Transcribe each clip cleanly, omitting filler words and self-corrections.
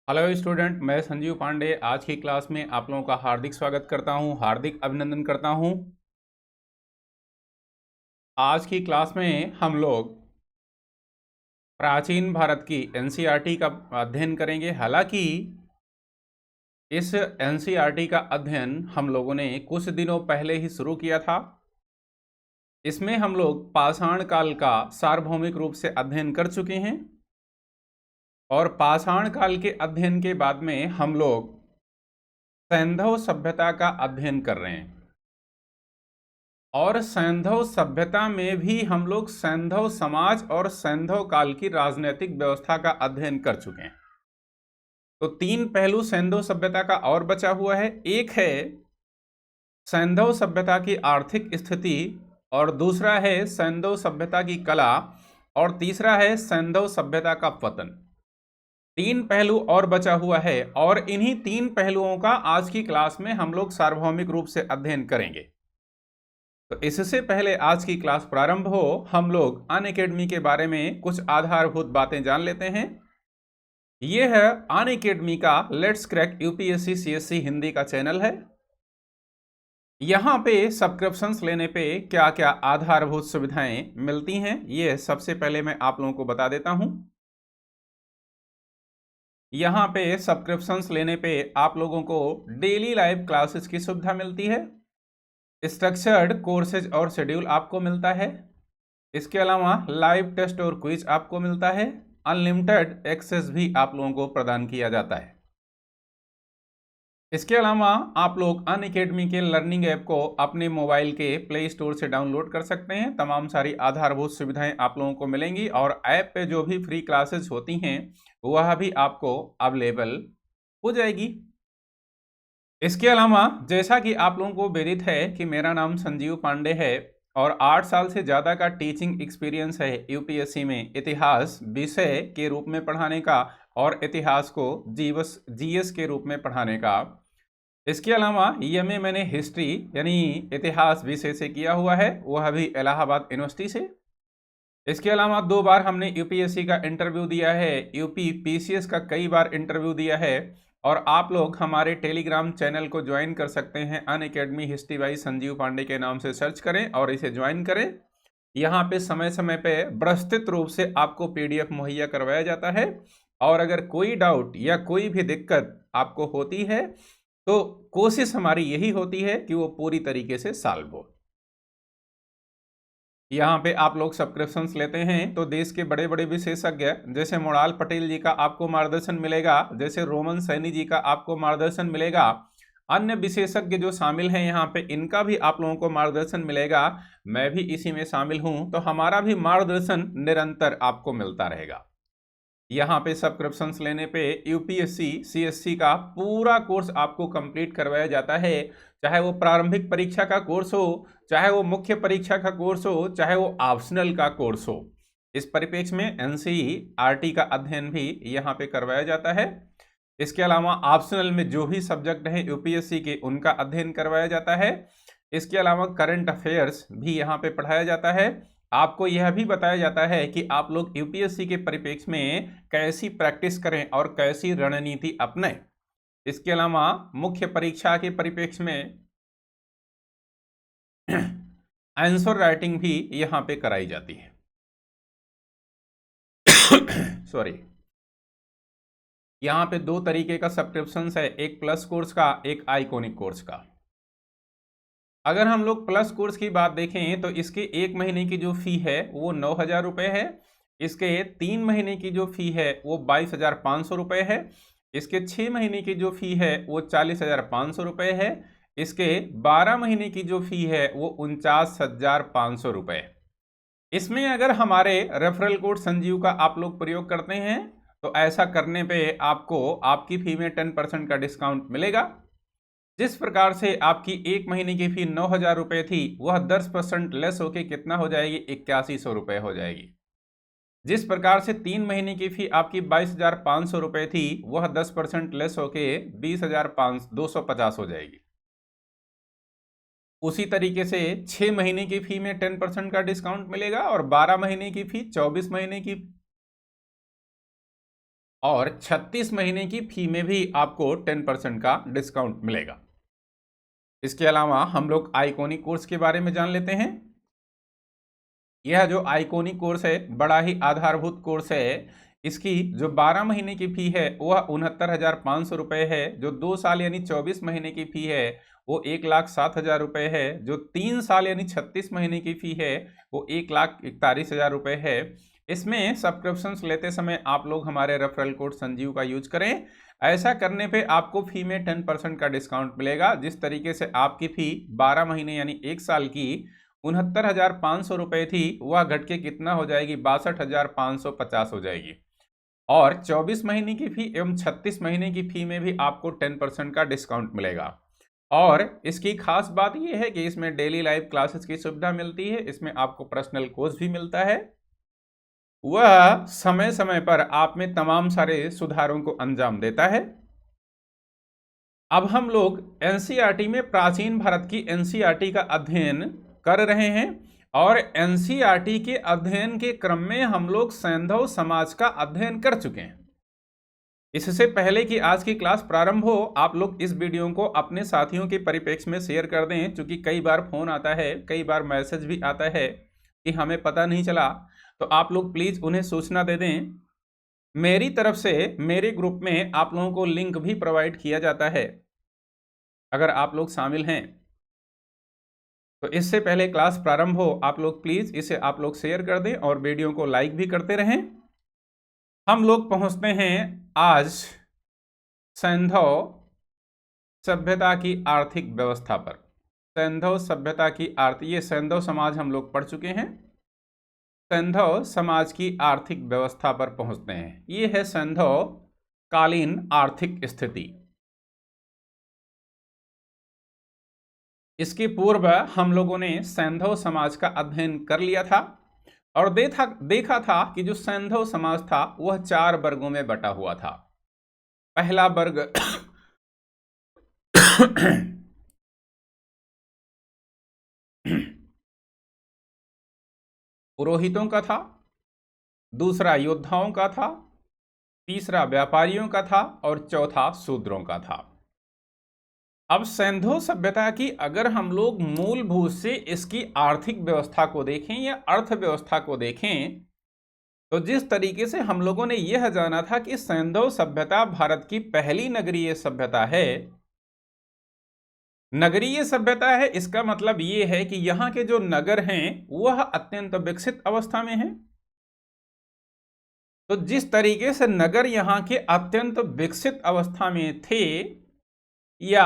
Hello student, मैं संजीव पांडे आज की क्लास में आप लोगों का हार्दिक स्वागत करता हूं, हार्दिक अभिनंदन करता हूं। आज की क्लास में हम लोग प्राचीन भारत की एनसीईआरटी का अध्ययन करेंगे। हालांकि इस एनसीईआरटी का अध्ययन हम लोगों ने कुछ दिनों पहले ही शुरू किया था। इसमें हम लोग पाषाण काल का सार्वभौमिक रूप से अध्ययन कर चुके हैं और पाषाण काल के अध्ययन के बाद में हम लोग सैंधव सभ्यता का अध्ययन कर रहे हैं और सैंधव सभ्यता में भी हम लोग सैंधव समाज और सैंधव काल की राजनीतिक व्यवस्था का अध्ययन कर चुके हैं। तो तीन पहलू सैंधव सभ्यता का और बचा हुआ है। एक है सैंधव सभ्यता की आर्थिक स्थिति और दूसरा है सैंधव सभ्यता की कला और तीसरा है सैंधव सभ्यता का पतन। तीन पहलू और बचा हुआ है और इन्हीं तीन पहलुओं का आज की क्लास में हम लोग सार्वभौमिक रूप से अध्ययन करेंगे। तो इससे पहले आज की क्लास प्रारंभ हो, हम लोग अनअकैडमी के बारे में कुछ आधारभूत बातें जान लेते हैं। यह है अनअकैडमी का let's crack UPSC CSC Hindi का चैनल है। यहां पे सब्सक्रिप्शंस लेने पे क्या क्या आधारभूत सुविधाएं मिलती हैं, ये सबसे पहले मैं आप लोगों को बता देता हूं। यहां पे सब्सक्रिप्शंस लेने पे आप लोगों को डेली लाइव क्लासेस की सुविधा मिलती है, स्ट्रक्चर्ड कोर्सेज और शेड्यूल आपको मिलता है। इसके अलावा लाइव टेस्ट और क्विज आपको मिलता है। अनलिमिटेड एक्सेस भी आप लोगों को प्रदान किया जाता है। इसके अलावा आप लोग अनअकैडमी के लर्निंग ऐप को अपने मोबाइल के प्ले स्टोर से डाउनलोड कर सकते हैं। तमाम सारी आधारभूत सुविधाएं आप लोगों को मिलेंगी और ऐप पे जो भी फ्री क्लासेस होती हैं वह भी आपको अवेलेबल हो जाएगी। इसके अलावा जैसा कि आप लोगों को विदित है कि मेरा नाम संजीव पांडे है और 8 साल से ज़्यादा का टीचिंग एक्सपीरियंस है यूपीएससी में इतिहास विषय के रूप में पढ़ाने का और इतिहास को जीएस के रूप में पढ़ाने का। इसके अलावा एमए मैंने हिस्ट्री यानी इतिहास विषय से किया हुआ है, वह भी इलाहाबाद यूनिवर्सिटी से। इसके अलावा 2 बार हमने यूपीएससी का इंटरव्यू दिया है, यूपी पीसीएस का कई बार इंटरव्यू दिया है और आप लोग हमारे टेलीग्राम चैनल को ज्वाइन कर सकते हैं। Unacademy history by Sanjeev Pandey के नाम से सर्च करें और इसे ज्वाइन करें। यहाँ पे समय समय पे विस्तृत रूप से आपको पीडीएफ मुहैया करवाया जाता है और अगर कोई डाउट या कोई भी दिक्कत आपको होती है तो कोशिश हमारी यही होती है कि वो पूरी तरीके से सॉल्व हो। यहाँ पे आप लोग सब्सक्रिप्शंस लेते हैं तो देश के बड़े बड़े विशेषज्ञ जैसे मोराल पटेल जी का आपको मार्गदर्शन मिलेगा, जैसे रोमन सैनी जी का आपको मार्गदर्शन मिलेगा, अन्य विशेषज्ञ जो शामिल हैं यहाँ पे इनका भी आप लोगों को मार्गदर्शन मिलेगा। मैं भी इसी में शामिल हूँ तो हमारा भी मार्गदर्शन निरंतर आपको मिलता रहेगा। यहाँ पे सब्सक्रिप्शंस लेने पे यूपीएससी सीएससी का पूरा कोर्स आपको कंप्लीट करवाया जाता है, चाहे वो प्रारंभिक परीक्षा का कोर्स हो, चाहे वो मुख्य परीक्षा का कोर्स हो, चाहे वो ऑप्शनल का कोर्स हो। इस परिप्रेक्ष्य में एनसीईआरटी का अध्ययन भी यहाँ पे करवाया जाता है। इसके अलावा ऑप्शनल में जो भी सब्जेक्ट हैं यूपीएससी के उनका अध्ययन करवाया जाता है। इसके अलावा करंट अफेयर्स भी यहाँ पे पढ़ाया जाता है। आपको यह भी बताया जाता है कि आप लोग यूपीएससी के परिप्रेक्ष्य में कैसी प्रैक्टिस करें और कैसी रणनीति अपनाएं। इसके अलावा मुख्य परीक्षा के परिप्रेक्ष्य में आंसर राइटिंग भी यहां पे कराई जाती है। सॉरी, यहां पे 2 तरीके का सब्सक्रिप्शन है, एक प्लस कोर्स का, एक आइकॉनिक कोर्स का। अगर हम लोग प्लस कोर्स की बात देखें तो इसके 1 महीने की जो फी है वो 9,000 रुपये है। इसके 3 महीने की जो फी है वो 22,500 रुपये है। इसके 6 महीने की जो फी है वो 40,500 रुपये है। इसके 12 महीने की जो फी है वो 49,500 रुपये। इसमें अगर हमारे रेफरल कोड संजीव का आप लोग प्रयोग करते हैं तो ऐसा करने पे आपको आपकी फी में 10% का डिस्काउंट मिलेगा। जिस प्रकार से आपकी 1 महीने की फी 9,000 रुपये थी वह 10% लेस होके कितना हो जाएगी, 8100 रुपये हो जाएगी। जिस प्रकार से 3 महीने की फी आपकी 22,500 रुपये थी वह 10% लेस होके 20,250 हो जाएगी। उसी तरीके से 6 महीने की फी में 10% का डिस्काउंट मिलेगा और 12 महीने की फी, 24 महीने की और 36 महीने की फी में भी आपको 10% का डिस्काउंट मिलेगा। इसके अलावा हम लोग आइकॉनिक कोर्स के बारे में जान लेते हैं। यह जो आइकॉनिक कोर्स है बड़ा ही आधारभूत कोर्स है। इसकी जो 12 महीने की फी है वह 69,500 रुपये है। जो 2 साल यानी 24 महीने की फी है वो 1,07,000 रुपये है। जो 3 साल यानी 36 महीने की फी है वो 1,41,000 रुपये है। इसमें सब्सक्रिप्शंस लेते समय आप लोग हमारे रेफरल कोड संजीव का यूज करें। ऐसा करने पे आपको फी में 10% का डिस्काउंट मिलेगा। जिस तरीके से आपकी फी 12 महीने यानी 1 साल की 69,500 रुपये थी वह घट के कितना हो जाएगी, 62,550 हो जाएगी। और 24 महीने की फी एवं 36 महीने की फी में भी आपको 10% का डिस्काउंट मिलेगा। और इसकी खास बात यह है कि इसमें डेली लाइव क्लासेस की सुविधा मिलती है। इसमें आपको पर्सनल कोच भी मिलता है। वह समय समय पर आप में तमाम सारे सुधारों को अंजाम देता है। अब हम लोग एनसीईआरटी में प्राचीन भारत की एनसीईआरटी का अध्ययन कर रहे हैं और एनसीईआरटी के अध्ययन के क्रम में हम लोग सैंधव समाज का अध्ययन कर चुके हैं। इससे पहले कि आज की क्लास प्रारंभ हो, आप लोग इस वीडियो को अपने साथियों के परिप्रेक्ष्य में शेयर कर दें, क्योंकि कई बार फोन आता है, कई बार मैसेज भी आता है कि हमें पता नहीं चला। तो आप लोग प्लीज उन्हें सूचना दे दें। मेरी तरफ से मेरे ग्रुप में आप लोगों को लिंक भी प्रोवाइड किया जाता है। अगर आप लोग शामिल हैं तो इससे पहले क्लास प्रारंभ हो आप लोग प्लीज इसे आप लोग शेयर कर दें और वीडियो को लाइक भी करते रहें। हम लोग पहुंचते हैं आज सैंधव सभ्यता की आर्थिक व्यवस्था पर। सैंधव सभ्यता की ये सैंधव समाज हम लोग पढ़ चुके हैं। सैंधव समाज की आर्थिक व्यवस्था पर पहुंचते हैं। ये है सैंधव कालीन आर्थिक स्थिति। इसके पूर्व हम लोगों ने सैंधव समाज का अध्ययन कर लिया था और देखा था कि जो सैंधव समाज था वह 4 वर्गों में बटा हुआ था। पहला वर्ग पुरोहितों का था, दूसरा योद्धाओं का था, तीसरा व्यापारियों का था और चौथा शूद्रों का था। अब सैंधव सभ्यता की अगर हम लोग मूलभूत से इसकी आर्थिक व्यवस्था को देखें या अर्थव्यवस्था को देखें तो जिस तरीके से हम लोगों ने यह जाना था कि सैंधव सभ्यता भारत की पहली नगरीय सभ्यता है। नगरीय सभ्यता है इसका मतलब यह है कि यहां के जो नगर हैं वह अत्यंत विकसित अवस्था में हैं। तो जिस तरीके से नगर यहां के अत्यंत विकसित अवस्था में थे या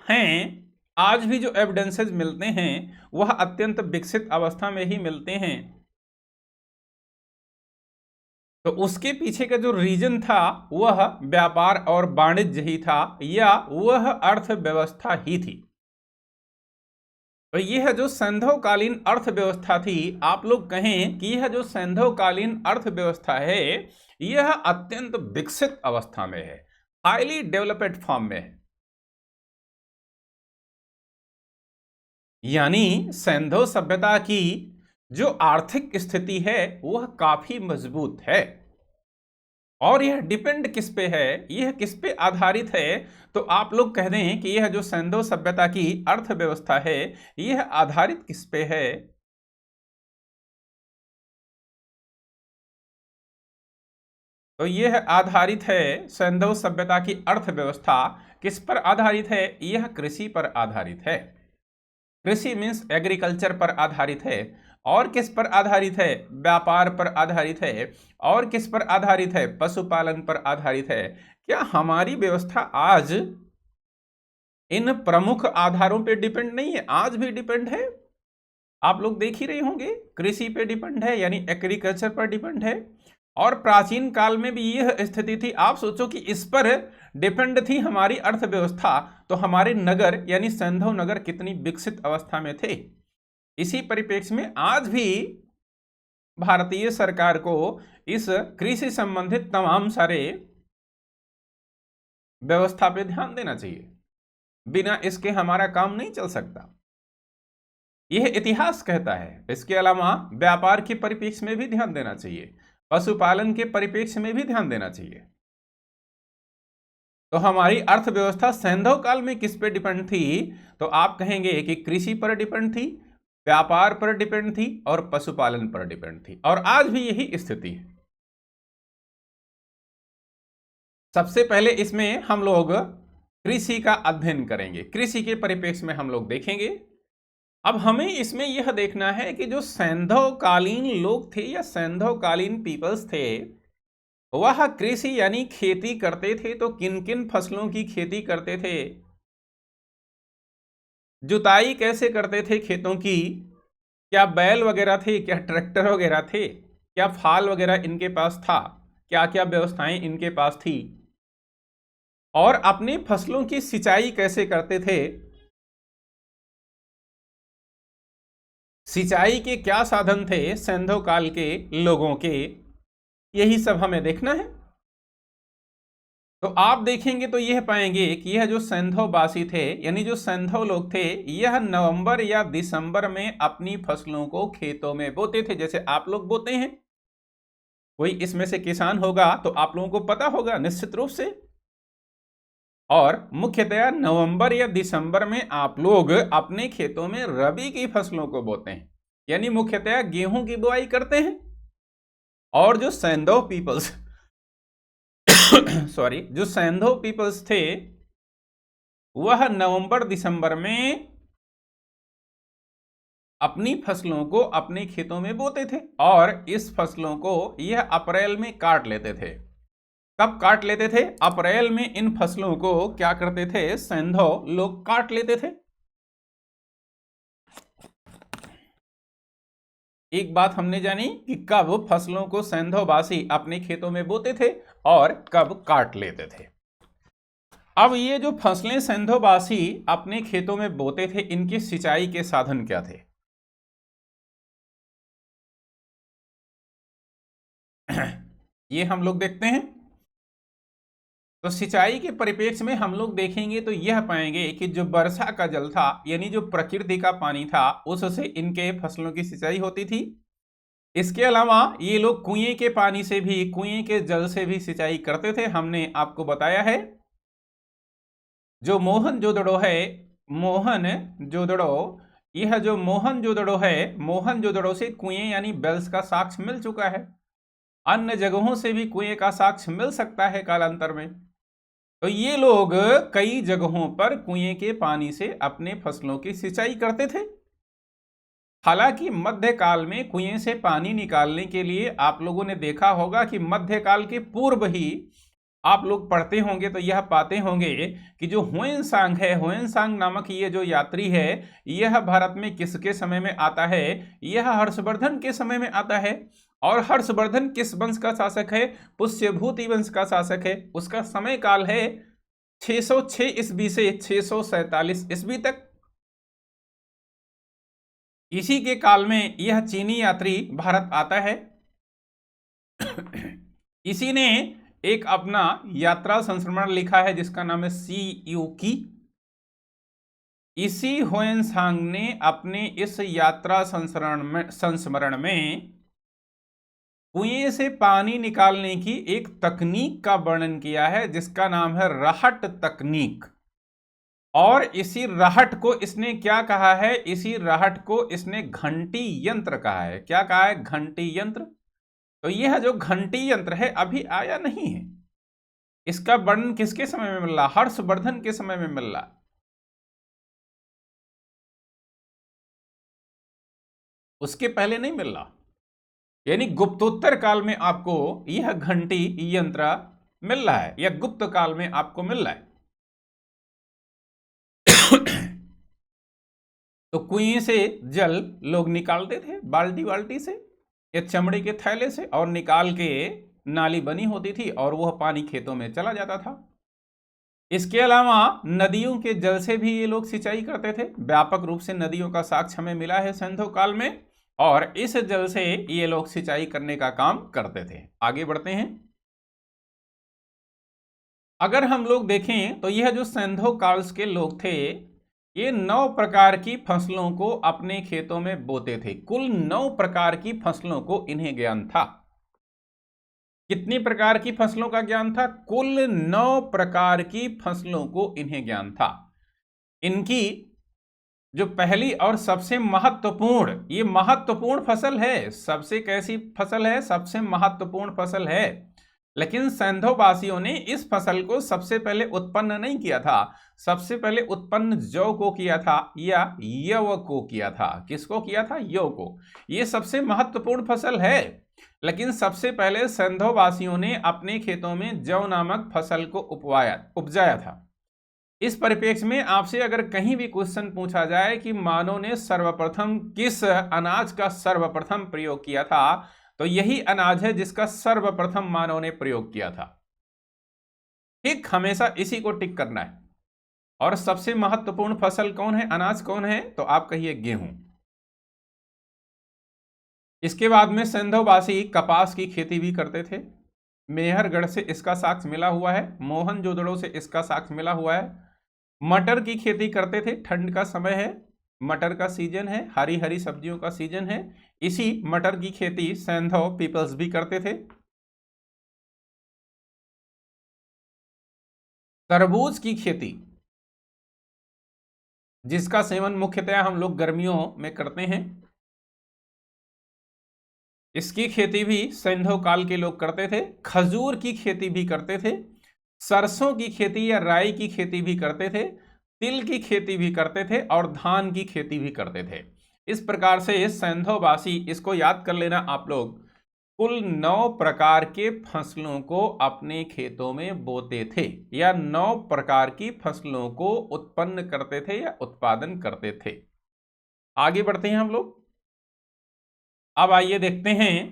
हैं, आज भी जो एविडेंसेस मिलते हैं वह अत्यंत विकसित अवस्था में ही मिलते हैं। तो उसके पीछे का जो रीजन था वह व्यापार और वाणिज्य ही था या वह अर्थव्यवस्था ही थी। तो यह जो सैंधवकालीन अर्थव्यवस्था थी, आप लोग कहें कि यह जो सैंधवकालीन अर्थव्यवस्था है यह अत्यंत विकसित अवस्था में है, हाईली डेवलप्ड फॉर्म में है। यानी सैंधव सभ्यता की जो आर्थिक स्थिति है वह काफी मजबूत है। और यह डिपेंड किस पे है, यह किस पे आधारित है, तो आप लोग कह दें कि यह जो सैंधव सभ्यता की अर्थव्यवस्था है यह आधारित किस पे है। तो यह आधारित है, सैंधव सभ्यता की अर्थव्यवस्था किस पर आधारित है, यह कृषि पर आधारित है। कृषि मीन्स एग्रीकल्चर पर आधारित है। और किस पर आधारित है, व्यापार पर आधारित है। और किस पर आधारित है, पशुपालन पर आधारित है। क्या हमारी व्यवस्था आज इन प्रमुख आधारों पे डिपेंड नहीं है? आज भी डिपेंड है। आप लोग देख ही रहे होंगे, कृषि पे डिपेंड है यानी एग्रीकल्चर पर डिपेंड है। और प्राचीन काल में भी यह स्थिति थी। आप सोचो कि इस पर डिपेंड थी हमारी अर्थव्यवस्था, तो हमारे नगर यानी सैंधव नगर कितनी विकसित अवस्था में थे। इसी परिप्रेक्ष्य में आज भी भारतीय सरकार को इस कृषि संबंधित तमाम सारे व्यवस्था पे ध्यान देना चाहिए। बिना इसके हमारा काम नहीं चल सकता, यह इतिहास कहता है। इसके अलावा व्यापार के परिप्रेक्ष्य में भी ध्यान देना चाहिए, पशुपालन के परिप्रेक्ष्य में भी ध्यान देना चाहिए। तो हमारी अर्थव्यवस्था सैंधव काल में किस पे डिपेंड थी? तो आप कहेंगे कि कृषि पर डिपेंड थी, व्यापार पर डिपेंड थी और पशुपालन पर डिपेंड थी, और आज भी यही स्थिति है। सबसे पहले इसमें हम लोग कृषि का अध्ययन करेंगे, कृषि के परिप्रेक्ष्य में हम लोग देखेंगे। अब हमें इसमें यह देखना है कि जो सैंधव कालीन लोग थे या सैंधव कालीन पीपल्स थे, वह कृषि यानी खेती करते थे तो किन किन फसलों की खेती करते थे, जुताई कैसे करते थे खेतों की, क्या बैल वगैरह थे, क्या ट्रैक्टर वगैरह थे, क्या फाल वगैरह इनके पास था, क्या क्या व्यवस्थाएं इनके पास थी, और अपनी फसलों की सिंचाई कैसे करते थे, सिंचाई के क्या साधन थे सैंधव काल के लोगों के, यही सब हमें देखना है। तो आप देखेंगे तो यह पाएंगे कि यह जो सैंधववासी थे यानी जो सैंधव लोग थे, यह नवंबर या दिसंबर में अपनी फसलों को खेतों में बोते थे, जैसे आप लोग बोते हैं। कोई इसमें से किसान होगा तो आप लोगों को पता होगा निश्चित रूप से। और मुख्यतया नवंबर या दिसंबर में आप लोग अपने खेतों में रबी की फसलों को बोते हैं, यानी मुख्यतया गेहूं की बुआई करते हैं। और जो सैंधव पीपल्स सॉरी, जो सैंधव पीपल्स थे वह नवंबर दिसंबर में अपनी फसलों को अपने खेतों में बोते थे, और इस फसलों को यह अप्रैल में काट लेते थे। कब काट लेते थे? अप्रैल में इन फसलों को क्या करते थे? सैंधव लोग काट लेते थे। एक बात हमने जानी कि कब फसलों को सैंधववासी अपने खेतों में बोते थे और कब काट लेते थे। अब ये जो फसलें सैंधववासी अपने खेतों में बोते थे, इनकी सिंचाई के साधन क्या थे? ये हम लोग देखते हैं। तो सिंचाई के परिप्रेक्ष्य में हम लोग देखेंगे तो यह पाएंगे कि जो वर्षा का जल था यानी जो प्रकृति का पानी था, उससे इनके फसलों की सिंचाई होती थी। इसके अलावा ये लोग कुएं के पानी से भी, कुएं के जल से भी सिंचाई करते थे। हमने आपको बताया है जो मोहनजोदड़ो है, मोहनजोदड़ो, यह जो मोहनजोदड़ो है, मोहनजोदड़ो से कुएं यानी वेल्स का साक्ष्य मिल चुका है। अन्य जगहों से भी कुएं का साक्ष्य मिल सकता है कालांतर में। तो ये लोग कई जगहों पर कुएं के पानी से अपने फसलों की सिंचाई करते थे। हालांकि मध्यकाल में कुएं से पानी निकालने के लिए आप लोगों ने देखा होगा कि मध्यकाल के पूर्व ही आप लोग पढ़ते होंगे तो यह पाते होंगे कि जो हुएनसांग है, हुएनसांग नामक ये जो यात्री है, यह भारत में किसके समय में आता है? यह हर्षवर्धन के समय में आता है। और हर्षवर्धन किस वंश का शासक है? पुष्यभूति वंश का शासक है। उसका समय काल है 606 ईस्वी से 647 ईस्वी तक। इसी के काल में यह चीनी यात्री भारत आता है। इसी ने एक अपना यात्रा संस्मरण लिखा है जिसका नाम है सी यू की। इसी हुएनसांग ने अपने इस यात्रा संस्मरण में कुएं से पानी निकालने की एक तकनीक का वर्णन किया है जिसका नाम है राहट तकनीक। और इसी राहट को इसने क्या कहा है? इसी राहट को इसने घंटी यंत्र कहा है। क्या कहा है? घंटी यंत्र। तो यह जो घंटी यंत्र है अभी आया नहीं है। इसका वर्णन किसके समय में मिल रहा? हर्षवर्धन के समय में मिल रहा। उसके पहले नहीं मिल रहा। यानी गुप्तोत्तर काल में आपको यह घंटी यंत्र मिल रहा है, या गुप्त काल में आपको मिल रहा है। तो कुएं से जल लोग निकालते थे बाल्टी बाल्टी से या चमड़े के थैले से, और निकाल के नाली बनी होती थी और वह पानी खेतों में चला जाता था। इसके अलावा नदियों के जल से भी ये लोग सिंचाई करते थे। व्यापक रूप से नदियों का साक्ष्य हमें मिला है सैंधव काल में, और इस जल से ये लोग सिंचाई करने का काम करते थे। आगे बढ़ते हैं। अगर हम लोग देखें तो यह जो सैंधव काल के लोग थे, ये 9 प्रकार की फसलों को अपने खेतों में बोते थे। कुल 9 प्रकार की फसलों को इन्हें ज्ञान था। कितनी प्रकार की फसलों का ज्ञान था? कुल 9 प्रकार की फसलों को इन्हें ज्ञान था। इनकी जो पहली और सबसे महत्वपूर्ण, ये महत्वपूर्ण फसल है, सबसे कैसी फसल है? सबसे महत्वपूर्ण फसल है। लेकिन सैंधववासियों ने इस फसल को सबसे पहले उत्पन्न नहीं किया था। सबसे पहले उत्पन्न जौ को किया था या यव को किया था। किसको किया था? यव को। ये सबसे महत्वपूर्ण फसल है, लेकिन सबसे पहले सैंधववासियों ने अपने खेतों में जौ नामक फसल को उपजाया था। इस परिप्रेक्ष्य में आपसे अगर कहीं भी क्वेश्चन पूछा जाए कि मानव ने सर्वप्रथम किस अनाज का सर्वप्रथम प्रयोग किया था, तो यही अनाज है जिसका सर्वप्रथम मानव ने प्रयोग किया था। ठीक, हमेशा इसी को टिक करना है। और सबसे महत्वपूर्ण फसल कौन है, अनाज कौन है? तो आप कहिए गेहूं। इसके बाद में सैंधववासी कपास की खेती भी करते थे। मेहरगढ़ से इसका साक्ष्य मिला हुआ है, मोहनजोदड़ो से इसका साक्ष्य मिला हुआ है। मटर की खेती करते थे, ठंड का समय है, मटर का सीजन है, हरी हरी सब्जियों का सीजन है, इसी मटर की खेती सैंधव पीपल्स भी करते थे। तरबूज की खेती, जिसका सेवन मुख्यतः हम लोग गर्मियों में करते हैं, इसकी खेती भी सैंधव काल के लोग करते थे। खजूर की खेती भी करते थे, सरसों की खेती या राई की खेती भी करते थे, तिल की खेती भी करते थे और धान की खेती भी करते थे। इस प्रकार से सैंधववासी, इसको याद कर लेना आप लोग, कुल 9 प्रकार के फसलों को अपने खेतों में बोते थे या 9 प्रकार की फसलों को उत्पन्न करते थे या उत्पादन करते थे। आगे बढ़ते हैं हम लोग। अब आइए देखते हैं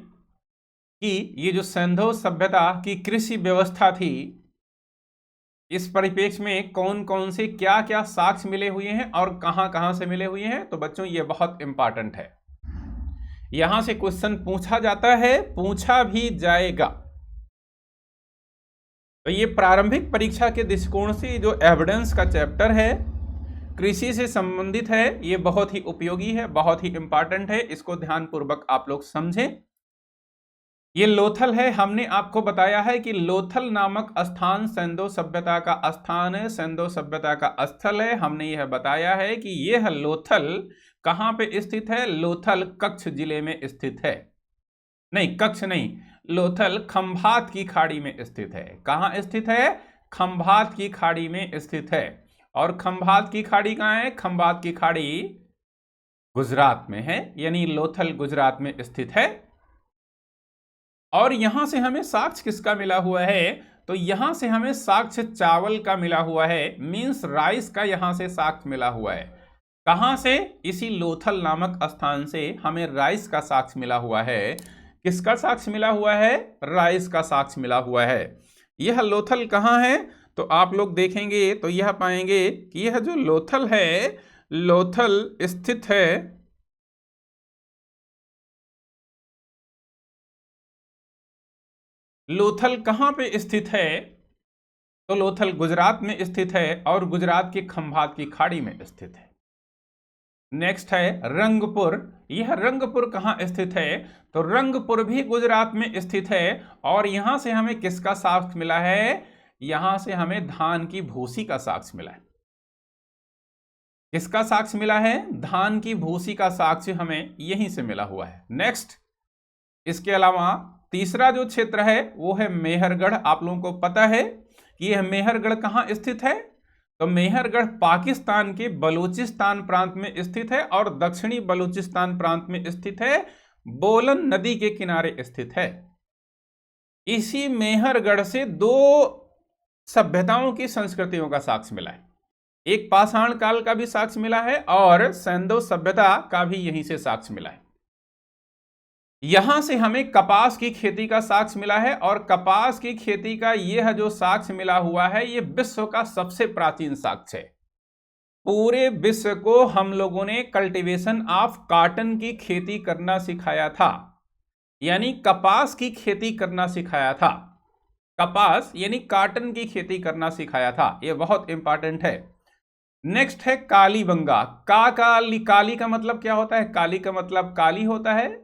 कि ये जो सैंधव सभ्यता की कृषि व्यवस्था थी, इस परिप्रेक्ष्य में कौन कौन से क्या क्या साक्ष्य मिले हुए हैं और कहां कहां से मिले हुए हैं। तो बच्चों ये बहुत इंपॉर्टेंट है, यहां से क्वेश्चन पूछा जाता है, पूछा भी जाएगा। तो ये प्रारंभिक परीक्षा के दृष्टिकोण से जो एविडेंस का चैप्टर है, कृषि से संबंधित है, ये बहुत ही उपयोगी है, बहुत ही इंपॉर्टेंट है। इसको ध्यानपूर्वक आप लोग समझें। ये लोथल है, हमने आपको बताया है कि लोथल नामक स्थान सैंधव सभ्यता का स्थान है, सैंधव सभ्यता का स्थल है। हमने यह बताया है कि यह लोथल कहां पे स्थित है? लोथल कच्छ जिले में स्थित है। नहीं, कच्छ नहीं, लोथल खंभात की खाड़ी में स्थित है। कहां स्थित है? खंभात की खाड़ी में स्थित है। और खंभात की खाड़ी कहां है? खंभात की खाड़ी गुजरात में है, यानी लोथल गुजरात में स्थित है। और यहां से हमें साक्ष्य किसका मिला हुआ है? तो यहां से हमें साक्ष्य चावल का मिला हुआ है, मींस राइस का यहां से साक्ष्य मिला हुआ है। कहां से? इसी लोथल नामक स्थान से हमें राइस का साक्ष्य मिला हुआ है। किसका साक्ष्य मिला हुआ है? राइस का साक्ष्य मिला हुआ है। यह लोथल कहां है? तो आप लोग देखेंगे तो यह पाएंगे कि यह जो लोथल है, लोथल स्थित है लोथल कहां पे स्थित है? तो लोथल गुजरात में स्थित है और गुजरात के खंभात की खाड़ी में स्थित है। नेक्स्ट है रंगपुर। यह रंगपुर कहां स्थित है? तो रंगपुर भी गुजरात में स्थित है। और यहां से हमें किसका साक्ष्य मिला है? यहां से हमें धान की भूसी का साक्ष्य मिला है। किसका साक्ष्य मिला है? धान की भूसी का साक्ष्य हमें यहीं से मिला हुआ है। नेक्स्ट, इसके अलावा तीसरा जो क्षेत्र है वो है मेहरगढ़। आप लोगों को पता है कि यह मेहरगढ़ कहां स्थित है? तो मेहरगढ़ पाकिस्तान के बलूचिस्तान प्रांत में स्थित है और दक्षिणी बलूचिस्तान प्रांत में स्थित है, बोलन नदी के किनारे स्थित है। इसी मेहरगढ़ से 2 सभ्यताओं की संस्कृतियों का साक्ष्य मिला है। एक पाषाण काल का भी साक्ष्य मिला है और सैंधव सभ्यता का भी यहीं से साक्ष्य मिला है। यहां से हमें कपास की खेती का साक्ष्य मिला है और कपास की खेती का यह जो साक्ष्य मिला हुआ है, यह विश्व का सबसे प्राचीन साक्ष्य है। पूरे विश्व को हम लोगों ने कल्टीवेशन ऑफ कॉटन की खेती करना सिखाया था, यानी कपास की खेती करना सिखाया था। कपास यानी कॉटन की खेती करना सिखाया था। यह बहुत इंपॉर्टेंट है। नेक्स्ट है कालीबंगा। काली का मतलब क्या होता है? काली का मतलब काली होता है।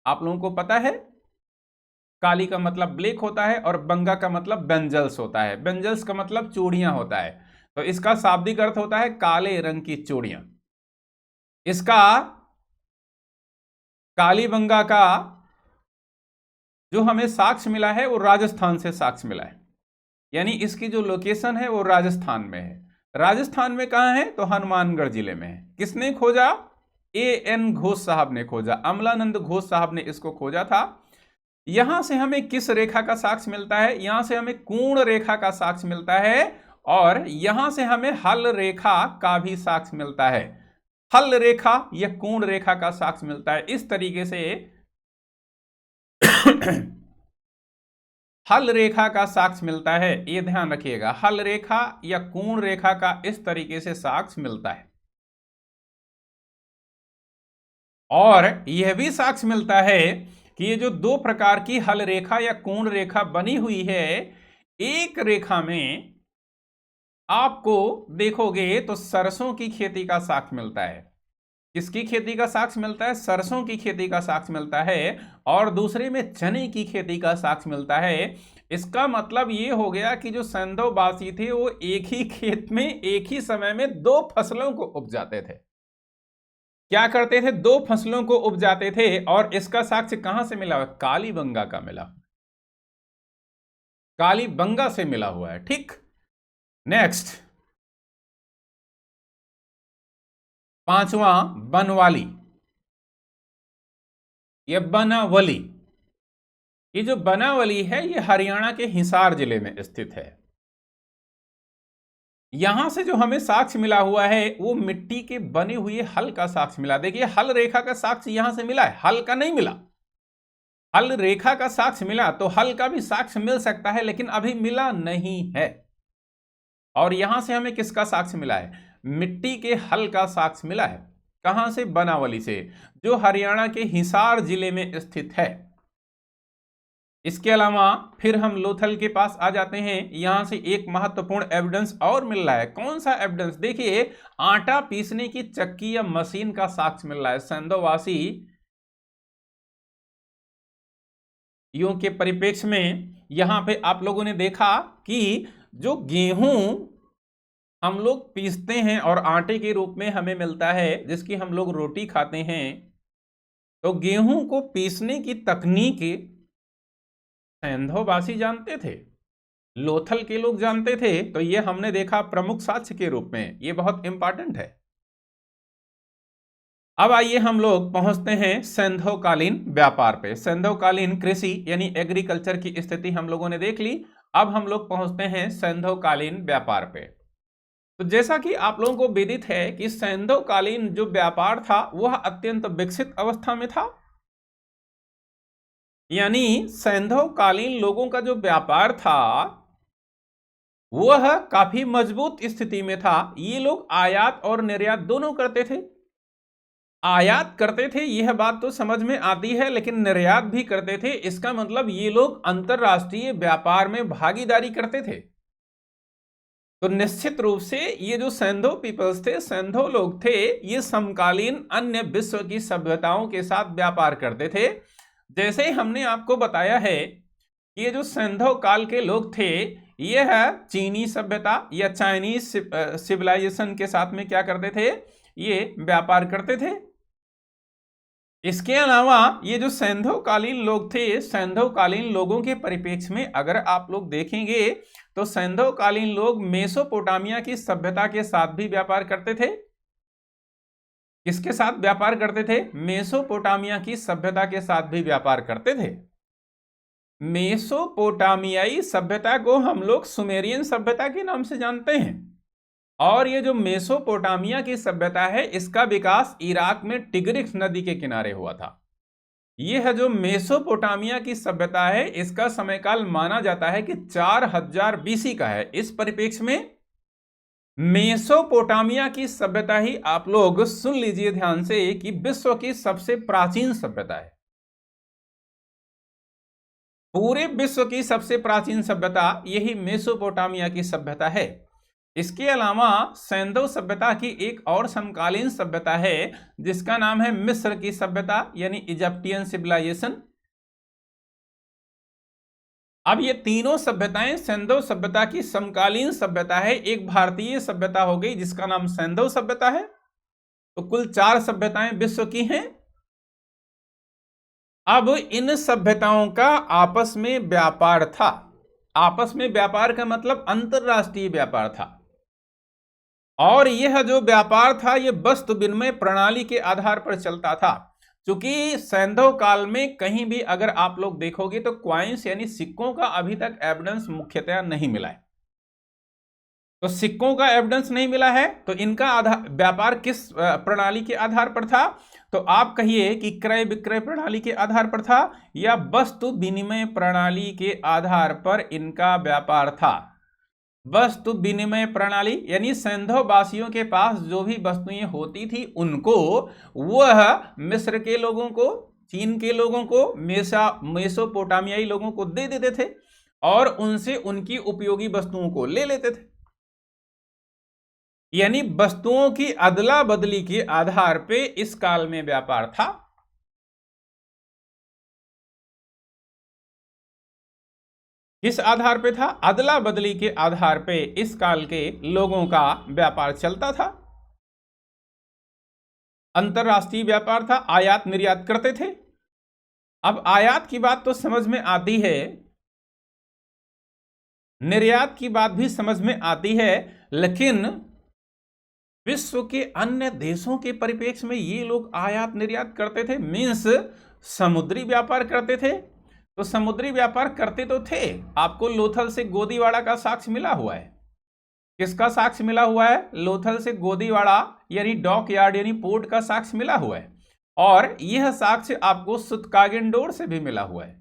आप लोगों को पता है काली का मतलब ब्लैक होता है और बंगा का मतलब बेंजल्स होता है। बेंजल्स का मतलब चूड़ियां होता है, तो इसका शाब्दिक अर्थ होता है काले रंग की चूड़ियां। इसका कालीबंगा का जो हमें साक्ष्य मिला है वो राजस्थान से साक्ष्य मिला है, यानी इसकी जो लोकेशन है वो राजस्थान में है। राजस्थान में कहां है? तो हनुमानगढ़ जिले में है। किसने खोजा? A.N. घोष साहब ने खोजा, अमलानंद घोष साहब ने इसको खोजा था। यहां से हमें किस रेखा का साक्ष्य मिलता है? यहां से हमें कोण रेखा का साक्ष्य मिलता है और यहां से हमें हल रेखा का भी साक्ष्य मिलता है। हल रेखा या कोण रेखा का साक्ष्य मिलता है। इस तरीके से हल रेखा का साक्ष्य मिलता है, यह ध्यान रखिएगा। हल रेखा या कोण रेखा का इस तरीके से साक्ष्य मिलता है और यह भी साक्ष्य मिलता है कि ये जो दो प्रकार की हल रेखा या कोण रेखा बनी हुई है, एक रेखा में आपको देखोगे तो सरसों की खेती का साक्ष्य मिलता है। किसकी खेती का साक्ष्य मिलता है? सरसों की खेती का साक्ष्य मिलता है और दूसरे में चने की खेती का साक्ष्य मिलता है। इसका मतलब ये हो गया कि जो सैंधववासी थे वो एक ही खेत में एक ही समय में दो फसलों को उपजाते थे। क्या करते थे? दो फसलों को उपजाते थे और इसका साक्ष्य कहां से मिला हुआ? कालीबंगा का मिला, कालीबंगा से मिला हुआ है। ठीक, नेक्स्ट पांचवा बनवाली या बनावली। ये जो बनावली है ये हरियाणा के हिसार जिले में स्थित है। यहां से जो हमें साक्ष्य मिला हुआ है वो मिट्टी के बने हुए हल का साक्ष्य मिला। देखिए हल रेखा का साक्ष्य यहां से मिला है, हल का नहीं मिला। हल रेखा का साक्ष्य मिला तो हल का भी साक्ष्य मिल सकता है, लेकिन अभी मिला नहीं है। और यहां से हमें किसका साक्ष्य मिला है? मिट्टी के हल का साक्ष्य मिला है। कहां से? बनावली से, जो हरियाणा के हिसार जिले में स्थित है। इसके अलावा फिर हम लोथल के पास आ जाते हैं। यहां से एक महत्वपूर्ण एविडेंस और मिल रहा है। कौन सा एविडेंस? देखिए आटा पीसने की चक्की या मशीन का साक्ष्य मिल रहा है। सैंधववासी यों के परिप्रेक्ष्य में यहां पे आप लोगों ने देखा कि जो गेहूं हम लोग पीसते हैं और आटे के रूप में हमें मिलता है, जिसकी हम लोग रोटी खाते हैं, तो गेहूं को पीसने की तकनीक सैंधववासी जानते थे, लोथल के लोग जानते थे। तो ये हमने देखा प्रमुख साक्ष्य के रूप में, ये बहुत इंपॉर्टेंट है। अब आइए हम लोग पहुंचते हैं सैंधवकालीन व्यापार पे। सैंधवकालीन कृषि यानी एग्रीकल्चर की स्थिति हम लोगों ने देख ली। अब हम लोग पहुंचते हैं सैंधवकालीन व्यापार पे। तो जैसा कि आप लोगों को विदित है कि सैंधवकालीन जो व्यापार था वह अत्यंत विकसित अवस्था में था, यानी सैंधवकालीन लोगों का जो व्यापार था वह काफी मजबूत स्थिति में था। ये लोग आयात और निर्यात दोनों करते थे। आयात करते थे, यह बात तो समझ में आती है, लेकिन निर्यात भी करते थे। इसका मतलब ये लोग अंतरराष्ट्रीय व्यापार में भागीदारी करते थे। तो निश्चित रूप से ये जो सैंधव पीपल्स थे, सैंधव लोग थे, ये समकालीन अन्य विश्व की सभ्यताओं के साथ व्यापार करते थे। जैसे हमने आपको बताया है कि ये जो सैंधव काल के लोग थे, यह चीनी सभ्यता या चाइनीज सिविलाइजेशन के साथ में क्या करते थे? ये व्यापार करते थे। इसके अलावा ये जो सैंधवकालीन लोग थे, सैंधवकालीन लोगों के परिप्रेक्ष्य में अगर आप लोग देखेंगे तो सैंधवकालीन लोग मेसोपोटामिया की सभ्यता के साथ भी व्यापार करते थे। किसके साथ व्यापार करते थे? मेसोपोटामिया की सभ्यता के साथ भी व्यापार करते थे। मेसोपोटामियाई सभ्यता को हम लोग सुमेरियन सभ्यता के नाम से जानते हैं। और ये जो मेसोपोटामिया की सभ्यता है, इसका विकास इराक में टिग्रिस नदी के किनारे हुआ था। यह जो मेसोपोटामिया की सभ्यता है, इसका समयकाल माना जाता है कि 4000 बीसी का है। इस परिप्रेक्ष्य में मेसोपोटामिया की सभ्यता ही आप लोग सुन लीजिए ध्यान से कि विश्व की सबसे प्राचीन सभ्यता है। पूरे विश्व की सबसे प्राचीन सभ्यता यही मेसोपोटामिया की सभ्यता है। इसके अलावा सैंधव सभ्यता की एक और समकालीन सभ्यता है जिसका नाम है मिस्र की सभ्यता यानी इजिप्टियन सिविलाइजेशन। अब ये तीनों सभ्यताएं सैंधव सभ्यता की समकालीन सभ्यता है। एक भारतीय सभ्यता हो गई जिसका नाम सैंधव सभ्यता है। तो कुल 4 सभ्यताएं विश्व की हैं। अब इन सभ्यताओं का आपस में व्यापार था। आपस में व्यापार का मतलब अंतरराष्ट्रीय व्यापार था। और यह जो व्यापार था यह वस्तु विनिमय प्रणाली के आधार पर चलता था। क्योंकि सैंधव काल में कहीं भी अगर आप लोग देखोगे तो क्वाइंस यानी सिक्कों का अभी तक एविडेंस मुख्यतः नहीं मिला है। तो सिक्कों का एविडेंस नहीं मिला है तो इनका आधार व्यापार किस प्रणाली के आधार पर था? तो आप कहिए कि क्रय विक्रय प्रणाली के आधार पर था या वस्तु विनिमय प्रणाली के आधार पर इनका व्यापार था। वस्तु विनिमय प्रणाली यानी सैंधव वासियों के पास जो भी वस्तुएं होती थी उनको वह मिस्र के लोगों को, चीन के लोगों को, मेसोपोटामियाई लोगों को दे देते थे और उनसे उनकी उपयोगी वस्तुओं को ले लेते थे। यानी वस्तुओं की अदला बदली के आधार पे इस काल में व्यापार था। किस आधार पे था? अदला बदली के आधार पे इस काल के लोगों का व्यापार चलता था। अंतरराष्ट्रीय व्यापार था, आयात निर्यात करते थे। अब आयात की बात तो समझ में आती है, निर्यात की बात भी समझ में आती है, लेकिन विश्व के अन्य देशों के परिप्रेक्ष्य में ये लोग आयात निर्यात करते थे, मीन्स समुद्री व्यापार करते थे। तो समुद्री व्यापार करते तो थे। आपको लोथल से गोदीवाड़ा का साक्ष्य मिला हुआ है। किसका साक्ष्य मिला हुआ है? लोथल से गोदीवाड़ा यानी डॉक यार्ड यानी पोर्ट का साक्ष्य मिला हुआ है। और यह साक्ष्य आपको सुतकागेनडोर से भी मिला हुआ है।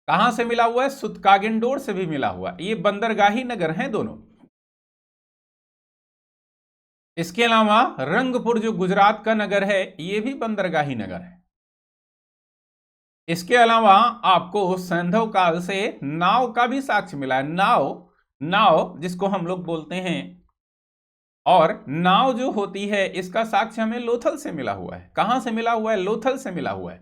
कहां से मिला हुआ है? सुतकागेनडोर से भी मिला हुआ है। ये बंदरगाही नगर हैं दोनों। इसके अलावा रंगपुर जो गुजरात का नगर है यह भी बंदरगाही नगर है। इसके अलावा आपको सैंधव काल से नाव का भी साक्ष्य मिला है। नाव जिसको हम लोग बोलते हैं, और नाव जो होती है इसका साक्ष्य हमें लोथल से मिला हुआ है। कहां से मिला हुआ है? लोथल से मिला हुआ है।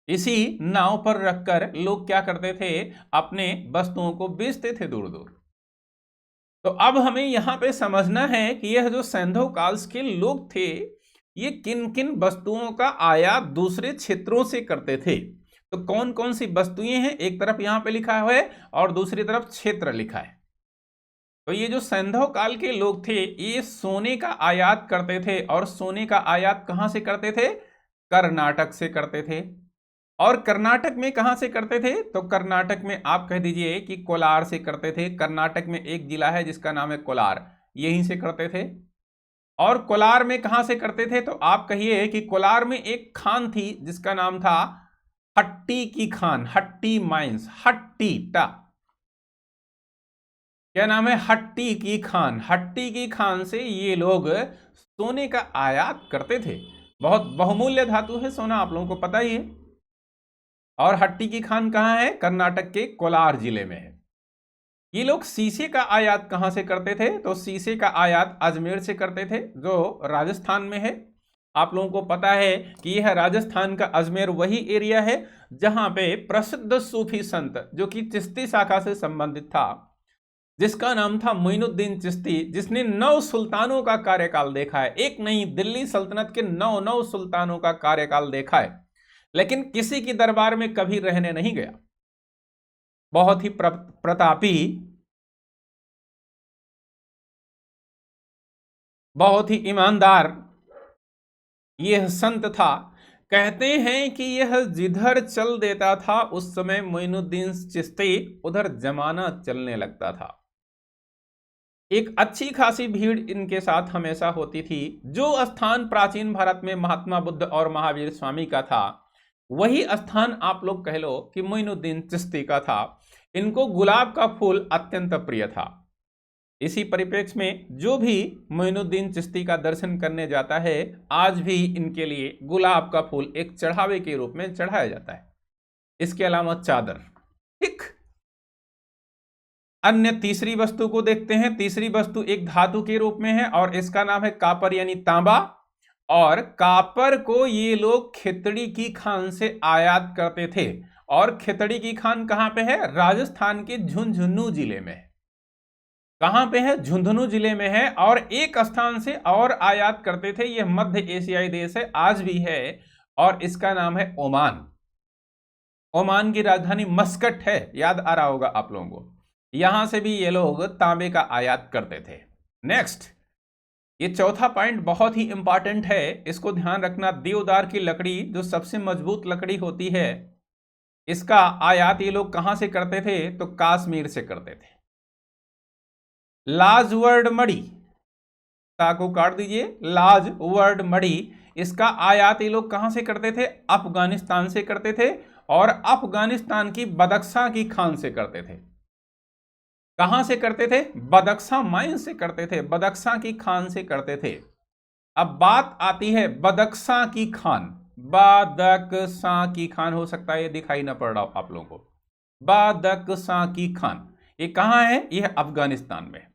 इसी नाव पर रखकर लोग क्या करते थे? अपने वस्तुओं को बेचते थे दूर दूर। तो अब हमें यहां पे समझना है कि यह जो सैंधव काल के लोग थे ये किन किन वस्तुओं का आयात दूसरे क्षेत्रों से करते थे। तो कौन कौन सी वस्तुएं हैं? एक तरफ यहां पे लिखा हुआ है और दूसरी तरफ क्षेत्र लिखा है। तो ये जो सैंधव काल के लोग थे ये सोने का आयात करते थे। और सोने का आयात कहां से करते थे? कर्नाटक से करते थे। और कर्नाटक में कहां से करते थे? तो कर्नाटक में आप कह दीजिए कि कोलार से करते थे। कर्नाटक में एक जिला है जिसका नाम है कोलार, यहीं से करते थे। और कोलार में कहां से करते थे? तो आप कहिए कि कोलार में एक खान थी जिसका नाम था हट्टी की खान, हट्टी माइंस, हट्टी टा, क्या नाम है? हट्टी की खान। हट्टी की खान से ये लोग सोने का आयात करते थे। बहुत बहुमूल्य धातु है सोना, आप लोगों को पता ही है। और हट्टी की खान कहां है? कर्नाटक के कोलार जिले में है। ये लोग शीशे का आयात कहां से करते थे? तो शीशे का आयात अजमेर से करते थे जो राजस्थान में है। आप लोगों को पता है कि यह राजस्थान का अजमेर वही एरिया है जहां पे प्रसिद्ध सूफी संत जो कि चिश्ती शाखा से संबंधित था, जिसका नाम था मोइनुद्दीन चिश्ती, जिसने 9 सुल्तानों का कार्यकाल देखा है। एक नहीं, दिल्ली सल्तनत के 9 सुल्तानों का कार्यकाल देखा है, लेकिन किसी की दरबार में कभी रहने नहीं गया। बहुत ही प्रतापी, बहुत ही ईमानदार यह संत था। कहते हैं कि यह जिधर चल देता था उस समय मोइनुद्दीन चिश्ती उधर जमाना चलने लगता था। एक अच्छी खासी भीड़ इनके साथ हमेशा होती थी। जो स्थान प्राचीन भारत में महात्मा बुद्ध और महावीर स्वामी का था वही स्थान आप लोग कह लो कि मोइनुद्दीन चिश्ती का था। इनको गुलाब का फूल अत्यंत प्रिय था। इसी परिप्रेक्ष्य में जो भी मोइनुद्दीन चिश्ती का दर्शन करने जाता है आज भी इनके लिए गुलाब का फूल एक चढ़ावे के रूप में चढ़ाया जाता है। इसके अलावा चादर, ठीक। अन्य तीसरी वस्तु को देखते हैं। तीसरी वस्तु एक धातु के रूप में है और इसका नाम है कापर यानी तांबा। और कापर को ये लोग खितड़ी की खान से आयात करते थे और खितड़ी की खान कहां पे है? राजस्थान के झुंझुनू जिले में है। कहां पे है? झुंझुनू जिले में है। और एक स्थान से और आयात करते थे, यह मध्य एशियाई देश है, आज भी है, और इसका नाम है ओमान। ओमान की राजधानी मस्कट है, याद आ रहा होगा आप लोगों को। यहां से भी ये लोग तांबे का आयात करते थे। नेक्स्ट, ये चौथा पॉइंट बहुत ही इंपॉर्टेंट है, इसको ध्यान रखना। देवदार की लकड़ी जो सबसे मजबूत लकड़ी होती है, इसका आयात ये लोग कहां से करते थे? तो कश्मीर से करते थे। लाजवर्ड मड़ी, ताको काट दीजिए, लाजवर्ड मड़ी, इसका आयात ये लोग कहां से करते थे? अफगानिस्तान से करते थे, और अफगानिस्तान की बदख्शां की खान से करते थे। कहां से करते थे? बदख्शां माइन से करते थे, बदख्शां की खान से करते थे। अब बात आती है बदख्शां की खान, बदख्शां की खान हो सकता है ये दिखाई ना पड़ रहा हो आप लोगों को। बदख्शां की खान ये कहां है? यह अफगानिस्तान में।